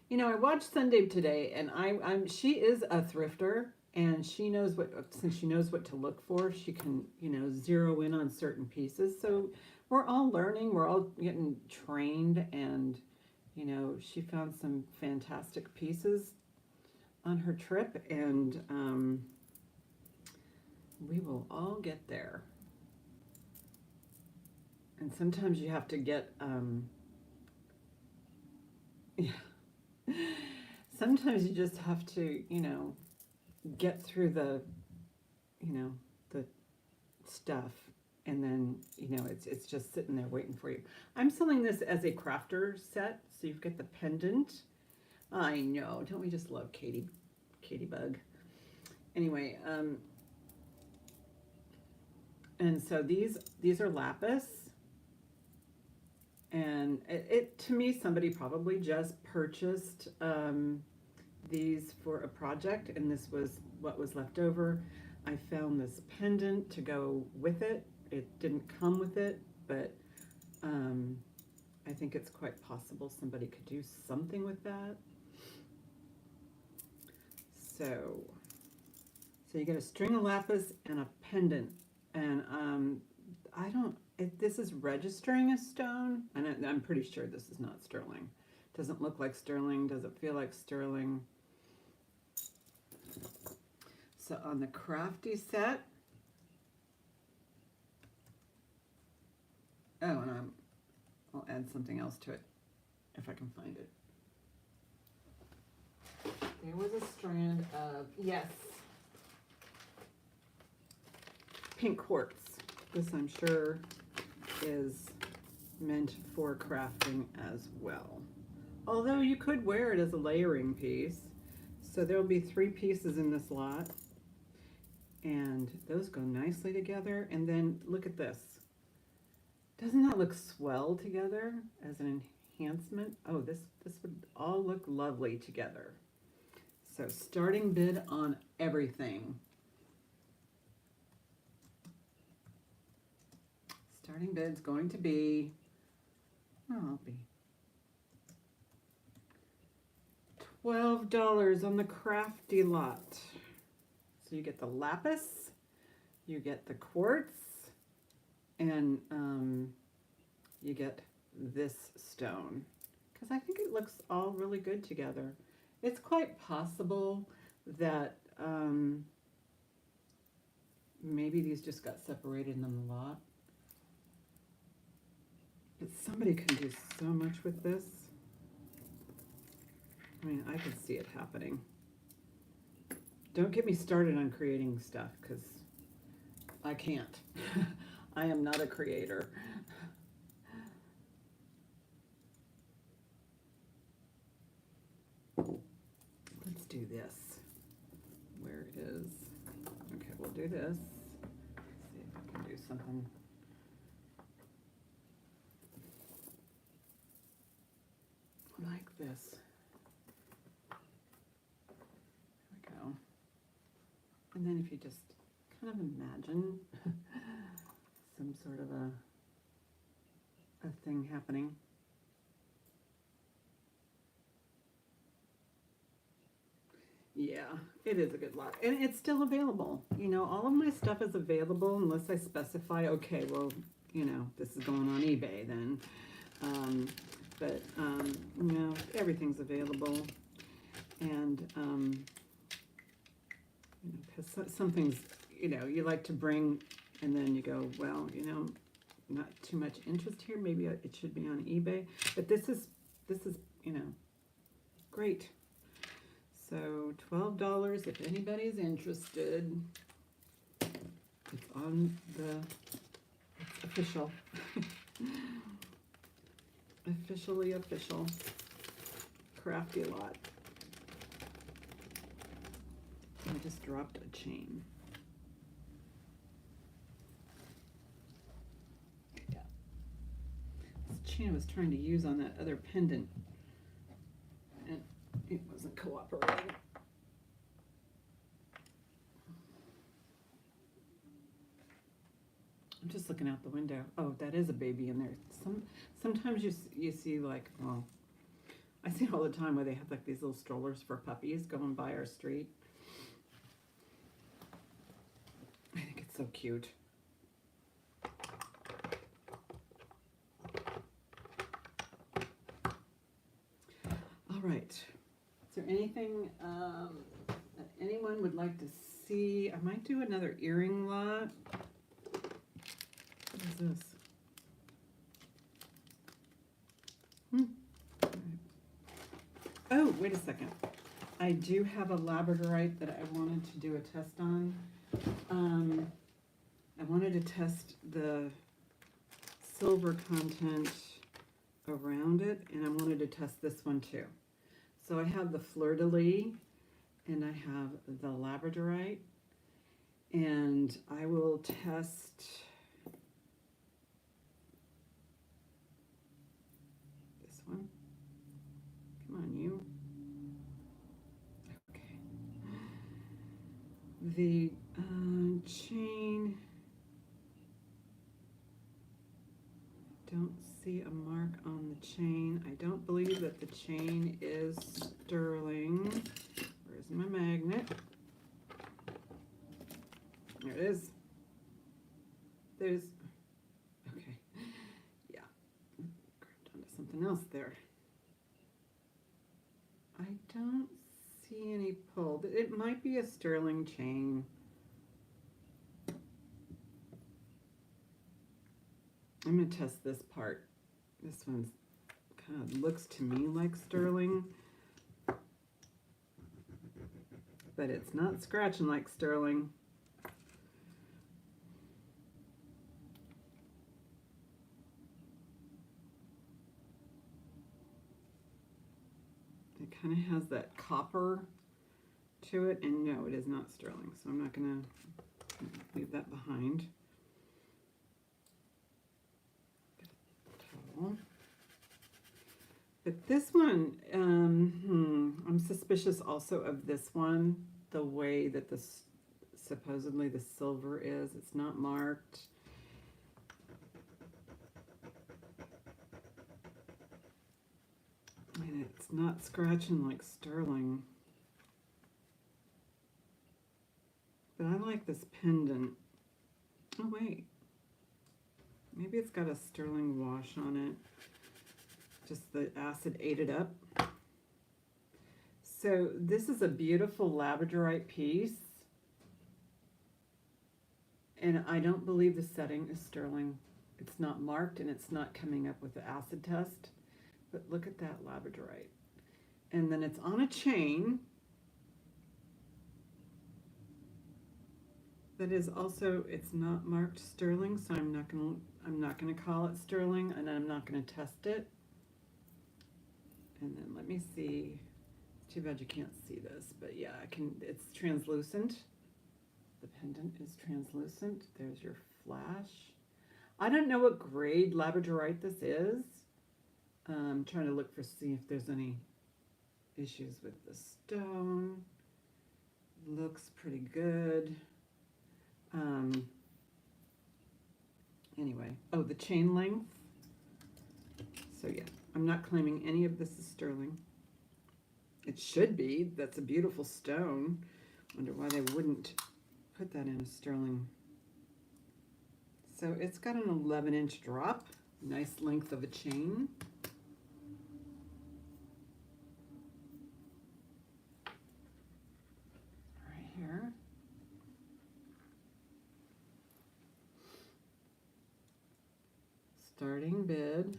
you know, I watched Sunday today, and she is a thrifter, and she knows since she knows what to look for, she can, you know, zero in on certain pieces. So we're all learning, we're all getting trained, and, you know, she found some fantastic pieces on her trip, and we will all get there. And sometimes you have to get, yeah. Sometimes you just have to, you know, get through the, you know, the stuff, and then, you know, it's just sitting there waiting for you. I'm selling this as a crafter set, so you've got the pendant. I know, don't we just love Katie Bug? Anyway, and so these are lapis. And it to me, somebody probably just purchased these for a project, and this was what was left over. I found this pendant to go with it. It didn't come with it, but I think it's quite possible somebody could do something with that. So you get a string of lapis and a pendant, and this is registering a stone, and I'm pretty sure this is not sterling. Doesn't look like sterling, doesn't feel like sterling. So on the crafty set, oh, and I'll add something else to it if I can find it. There was a strand of, yes, pink quartz. This, I'm sure, is meant for crafting as well. Although you could wear it as a layering piece. So there'll be 3 pieces in this lot, and those go nicely together. And then look at this. Doesn't that look swell together as an enhancement? Oh, this would all look lovely together. So starting bid on everything. Starting bid's going to be, I'll be $12 on the crafty lot. So you get the lapis, you get the quartz, and you get this stone. Because I think it looks all really good together. It's quite possible that maybe these just got separated in the lot. But somebody can do so much with this. I mean, I could see it happening. Don't get me started on creating stuff, because I can't. I am not a creator. Let's do this. Where is, okay, we'll do this. Let's see if I can do something. Like this. And then if you just kind of imagine some sort of a thing happening. Yeah, it is a good lot. And it's still available. You know, all of my stuff is available unless I specify, okay, well, you know, this is going on eBay then. You know, everything's available. And, you know, because some things, you know, you like to bring and then you go, well, you know, not too much interest here. Maybe it should be on eBay. But this is, you know, great. So $12 if anybody's interested. It's on it's official. Officially official. Crafty lot. I just dropped a chain. Yeah. This chain I was trying to use on that other pendant. And it wasn't cooperating. I'm just looking out the window. Oh, that is a baby in there. Sometimes you see like, well, I see it all the time where they have like these little strollers for puppies going by our street. I think it's so cute. All right. Is there anything that anyone would like to see? I might do another earring lot. What is this? Oh, wait a second. I do have a labradorite that I wanted to do a test on. I wanted to test the silver content around it, and I wanted to test this one too. So I have the fleur-de-lis, and I have the labradorite, and I will test this one. Come on, you. Okay. The chain. Don't see a mark on the chain. I don't believe that the chain is sterling. Where's my magnet? There it is. There's, okay. Yeah. Grabbed onto something else there. I don't see any pull. It might be a sterling chain. I'm going to test this part. This one's kind of looks to me like sterling, but it's not scratching like sterling. It kind of has that copper to it, and no, it is not sterling, so I'm not going to leave that behind. But this one, I'm suspicious also of this one, the way that this supposedly the silver is. It's not marked. And it's not scratching like sterling. But I like this pendant. Oh wait. Maybe it's got a sterling wash on it. Just the acid ate it up. So this is a beautiful labradorite piece. And I don't believe the setting is sterling. It's not marked and it's not coming up with the acid test. But look at that labradorite. And then it's on a chain. That is also, it's not marked sterling, so I'm not gonna call it sterling, and I'm not gonna test it. And then let me see. It's too bad you can't see this, but yeah, I can. It's translucent. The pendant is translucent. There's your flash. I don't know what grade labradorite this is. I'm trying to look see if there's any issues with the stone. looks pretty good. Anyway, oh, the chain length. So yeah, I'm not claiming any of this is sterling. It should be. That's a beautiful stone. Wonder why they wouldn't put that in a sterling. So it's got an 11-inch drop. Nice length of a chain. Right here. Starting bid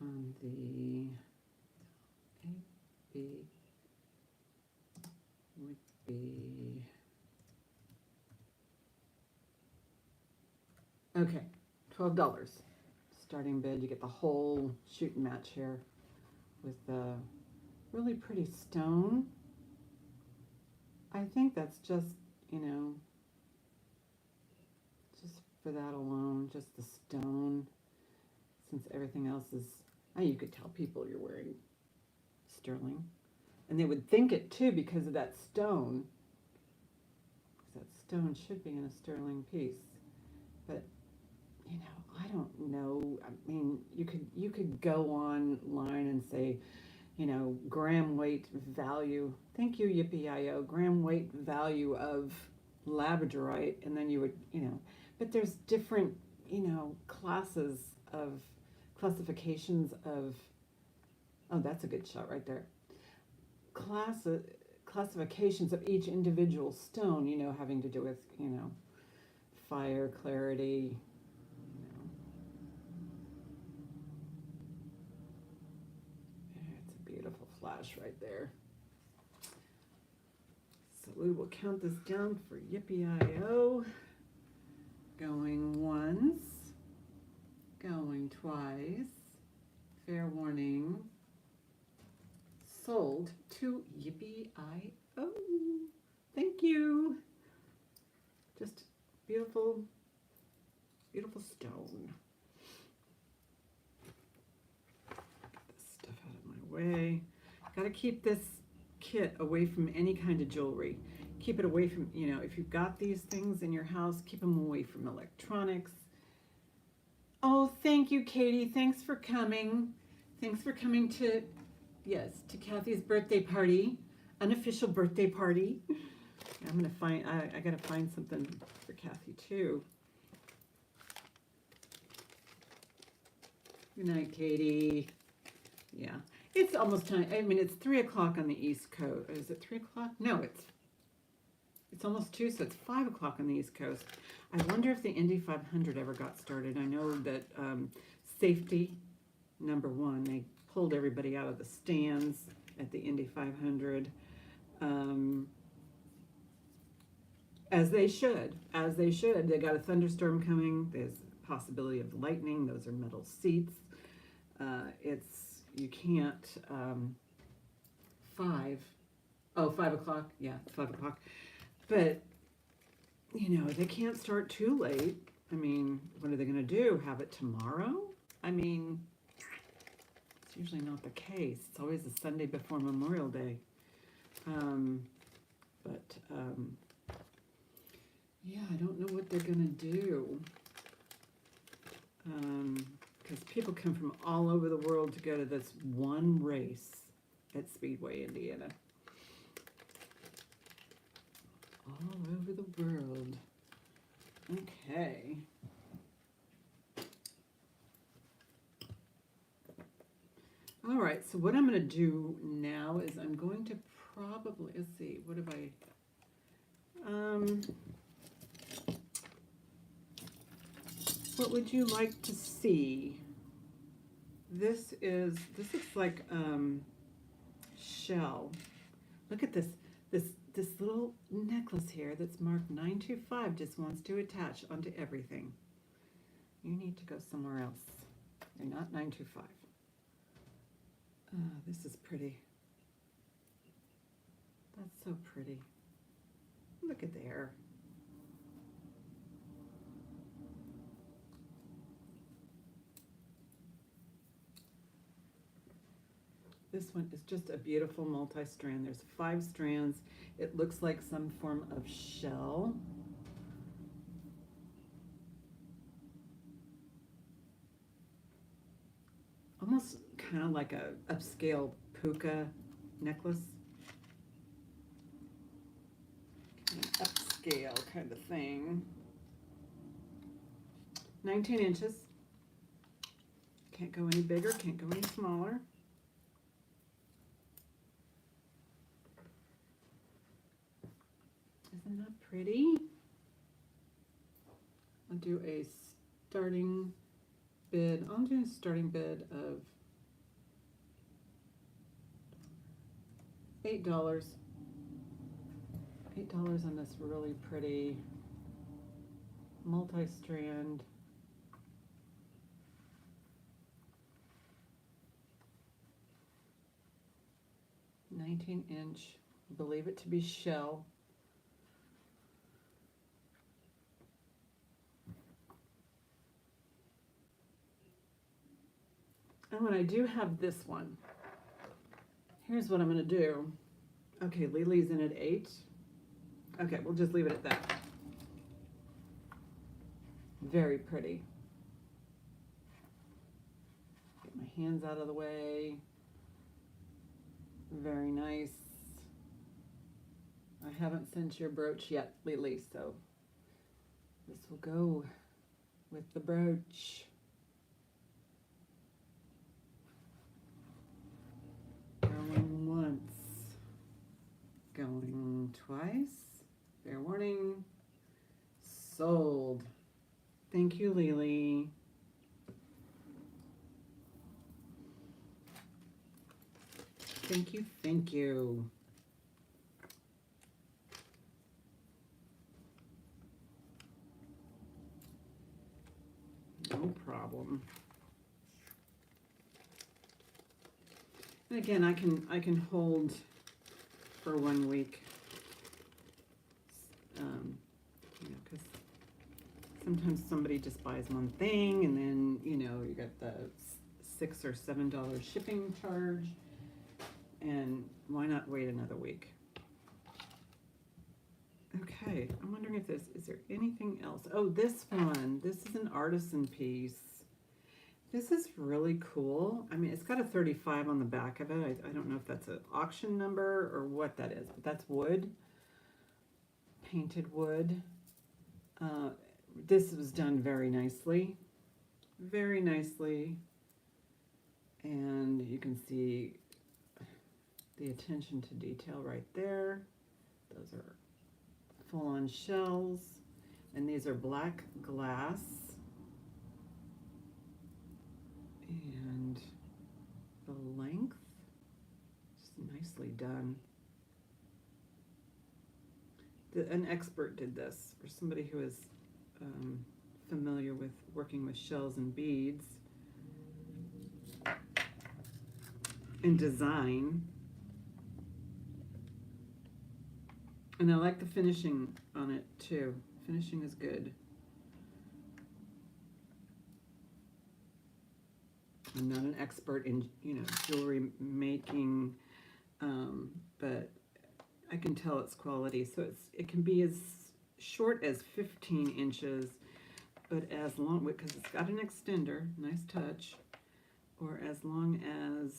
on the AB would be, okay, $12. Starting bid, you get the whole shoot and match here with the really pretty stone. I think that's just, you know, just for that alone, just the stone, since everything else is, you could tell people you're wearing sterling. And they would think it too because of that stone. Because that stone should be in a sterling piece. But, you know, I don't know. I mean, you could go online and say, you know, gram weight value. Thank you, Yippee-I-O. Gram weight value of labradorite. And then you would, you know, but there's different, you know, classifications of, oh, that's a good shot right there. Classifications of each individual stone, you know, having to do with, you know, fire, clarity, you know. It's a beautiful flash right there. So we will count this down for Yippee-I-O. Going once, going twice, fair warning. Sold to Yippee-I-O. Thank you. Just beautiful, beautiful stone. Get this stuff out of my way. Got to keep this kit away from any kind of jewelry. Keep it away from, you know, if you've got these things in your house, keep them away from electronics. Oh, thank you, Katie. Thanks for coming. Thanks for coming to, yes, to Kathy's birthday party, unofficial birthday party. I'm gonna find, I gotta find something for Kathy too. Good night, Katie. Yeah, it's almost time. I mean, it's 3 o'clock on the East Coast. Is it 3 o'clock? No, it's almost 2, so it's 5 o'clock on the East Coast. I wonder if the Indy 500 ever got started. I know that safety, number one, they pulled everybody out of the stands at the Indy 500, as they should. They got a thunderstorm coming. There's a possibility of lightning. Those are metal seats. You can't, 5 o'clock, yeah, 5 o'clock. But, you know, they can't start too late. I mean, what are they going to do? Have it tomorrow? I mean, it's usually not the case. It's always the Sunday before Memorial Day. Yeah, I don't know what they're going to do. Because people come from all over the world to go to this one race at Speedway, Indiana. All over the world. Okay. All right, so what I'm going to do now is I'm going to probably, let's see, what have I, what would you like to see? This looks like shell. Look at this little necklace here that's marked 925 just wants to attach onto everything. You need to go somewhere else. You're not 925. This is pretty. That's so pretty. Look at there. This one is just a beautiful multi-strand. There's 5 strands. It looks like some form of shell. Almost kind of like a upscale puka necklace. An upscale kind of thing. 19 inches. Can't go any bigger, can't go any smaller. Isn't that pretty? I'll do a starting bid. I'll do a starting bid of $8. $8 on this really pretty multi-strand 19-inch, believe it to be shell. And when I do have this one, here's what I'm going to do. Okay, Lily's in at 8. Okay, we'll just leave it at that. Very pretty. Get my hands out of the way. Very nice. I haven't sent your brooch yet, Lily, so this will go with the brooch. Going once. Going twice. Fair warning. Sold. Thank you, Lily. Thank you, thank you. No problem. And again, I can hold for 1 week. You know, because sometimes somebody just buys one thing, and then you know you got the $6 or $7 shipping charge. And why not wait another week? Okay, I'm wondering if is there anything else? Oh, this one. This is an artisan piece. This is really cool. I mean, it's got a 35 on the back of it. I don't know if that's an auction number or what that is, but that's wood. Painted wood. This was done very nicely. Very nicely. And you can see the attention to detail right there. Those are full-on shells, and these are black glass, and the length just nicely done. An expert did this, or somebody who is familiar with working with shells and beads and design. And I like the finishing on it too. Finishing is good. I'm not an expert in, you know, jewelry making, but I can tell its quality. So it can be as short as 15 inches, but as long, because it's got an extender, nice touch, or as long as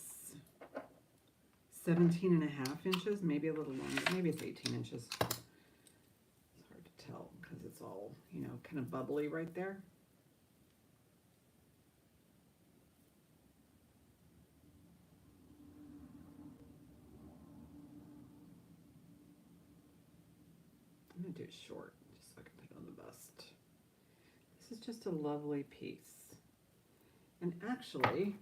17.5 inches, maybe a little longer. Maybe it's 18 inches. It's hard to tell because it's all, you know, kind of bubbly right there. I'm going to do it short just so I can put it on the bust. This is just a lovely piece. And actually,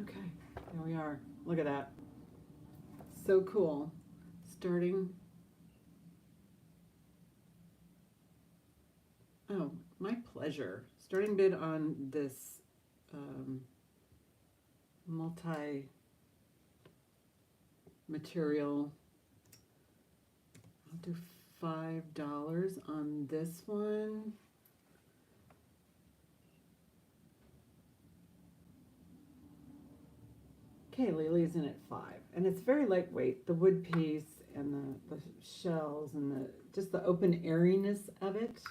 okay, there we are. Look at that. So cool. Starting. Oh, my pleasure. Starting bid on this multi-material. I'll do $5 on this one. Okay, Lily's in at 5. And it's very lightweight. The wood piece and the shells and just the open airiness of it,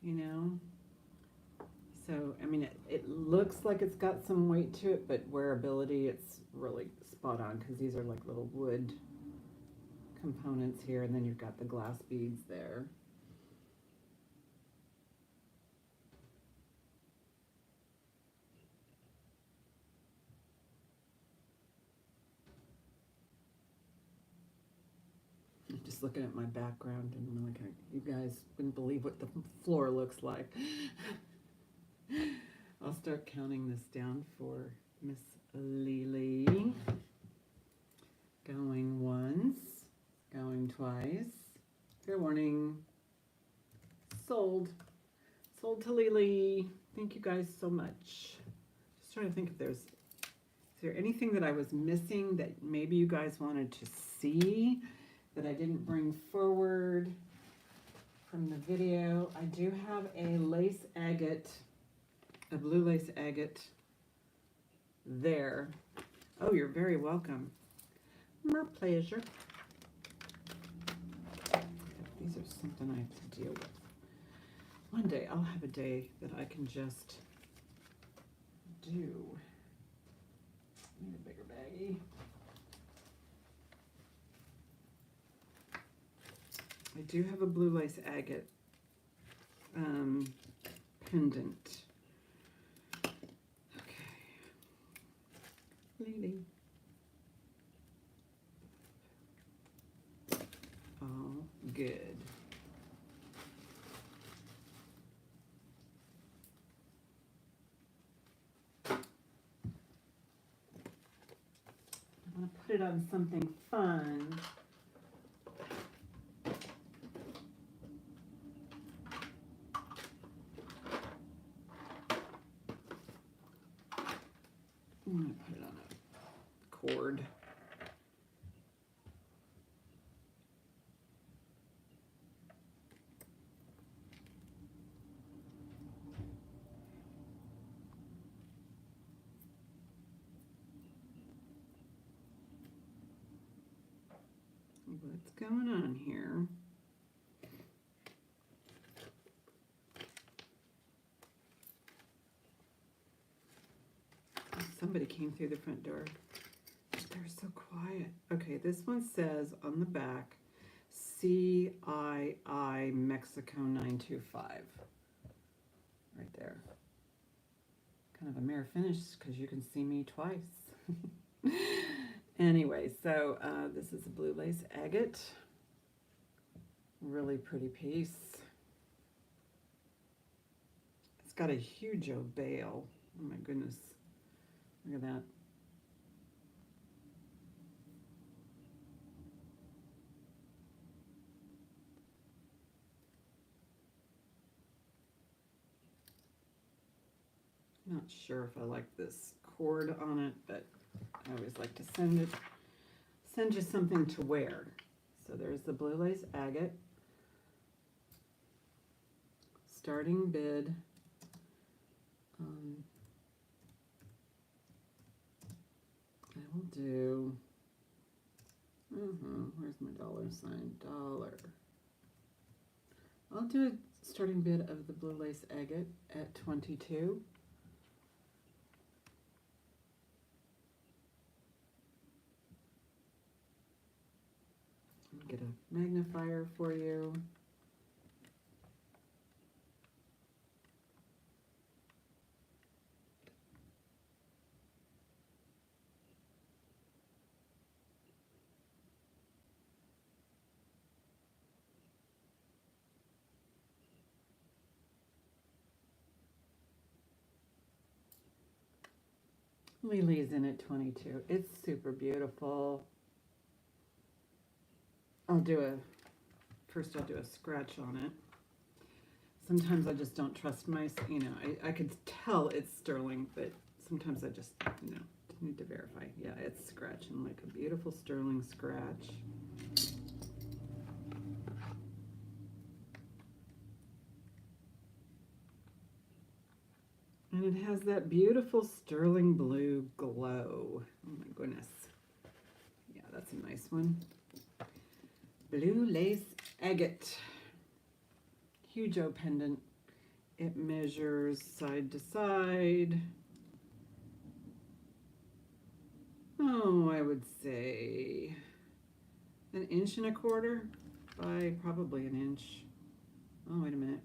you know. So, I mean, it looks like it's got some weight to it, but wearability, it's really spot on because these are like little wood components here, and then you've got the glass beads there. I'm just looking at my background and I'm like, you guys wouldn't believe what the floor looks like. I'll start counting this down for Miss Lily. Going once, going twice. Fair warning. Sold. Sold to Lily. Thank you guys so much. Just trying to think if is there anything that I was missing that maybe you guys wanted to see that I didn't bring forward from the video. I do have a lace agate, a blue lace agate there. Oh, you're very welcome. My pleasure. These are something I have to deal with. One day I'll have a day that I can just do. Need a bigger baggie. I do have a blue lace agate pendant. Okay. Lily. All good. I want to put it on something fun. I'm going to put it on a cord. What's going on here? Somebody came through the front door. They're so quiet. Okay, this one says on the back, CII Mexico 925. Right there. Kind of a mirror finish because you can see me twice. Anyway, so this is a blue lace agate. Really pretty piece. It's got a huge bail. Oh my goodness. Look at that. Not sure if I like this cord on it, but I always like to send you something to wear. So there's the blue lace agate. Starting bid. I will do, where's my dollar sign? Dollar. I'll do a starting bid of the blue lace agate at 22. Get a magnifier for you. Lily's in at 22. It's super beautiful. I'll do a scratch on it. Sometimes I just don't trust my, I could tell it's sterling, but sometimes I just, need to verify. Yeah, it's scratching like a beautiful sterling scratch. And it has that beautiful sterling blue glow. Oh my one. Blue lace agate. Hugo pendant. It measures side to side. Oh, I would say 1.25 inches by probably 1 inch. Oh, wait a minute.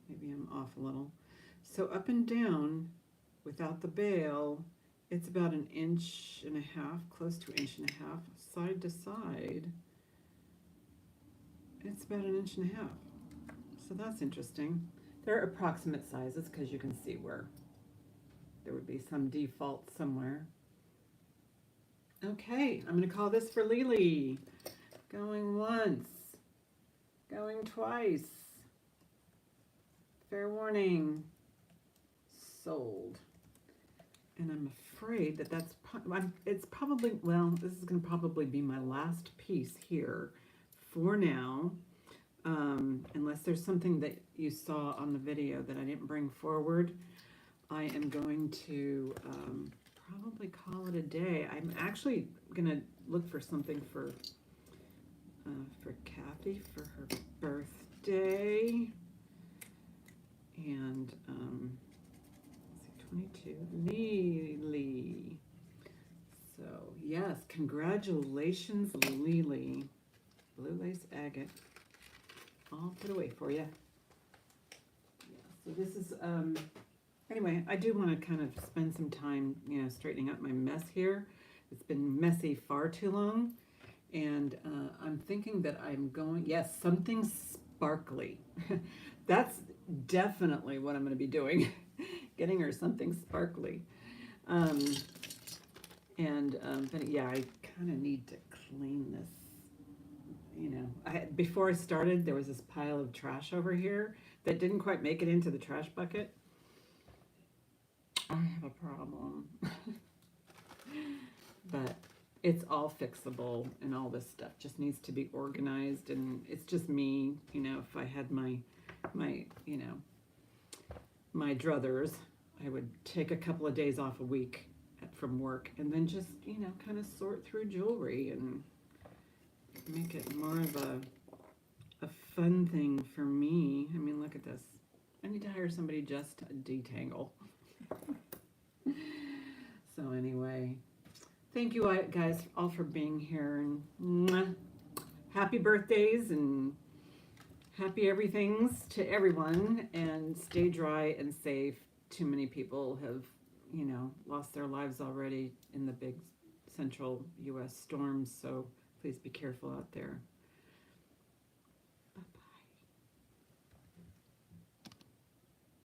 Maybe I'm off a little. So up and down, without the bail, it's about 1.5 inches, close to 1.5 inches. Side to side, it's about 1.5 inches. So that's interesting. They're approximate sizes because you can see where there would be some default somewhere. Okay, I'm going to call this for Lily. Going once, going twice. Fair warning. Sold. And I'm afraid that it's probably, well, this is going to probably be my last piece here for now. Unless there's something that you saw on the video that I didn't bring forward, I am going to probably call it a day. I'm actually going to look for something for Kathy for her birthday. And, let's see, 22, Lily. So, yes, congratulations, Lily. Blue lace agate. I'll put away for you. Yeah, so this is, anyway, I do want to kind of spend some time, straightening up my mess here. It's been messy far too long. And I'm thinking that I'm going, yes, something sparkly. That's definitely what I'm going to be doing. Getting her something sparkly. But yeah, I kind of need to clean this. Before I started, there was this pile of trash over here that didn't quite make it into the trash bucket. I have a problem. But it's all fixable, and all this stuff just needs to be organized, and it's just me, if I had my druthers, I would take a couple of days off a week from work and then just, kind of sort through jewelry and make it more of a fun thing for me. I mean, look at this. I need to hire somebody just to detangle. So anyway, thank you guys all for being here, and mwah, happy birthdays and happy everythings to everyone, and stay dry and safe. Too many people have, lost their lives already in the big central U.S. storms, so please be careful out there.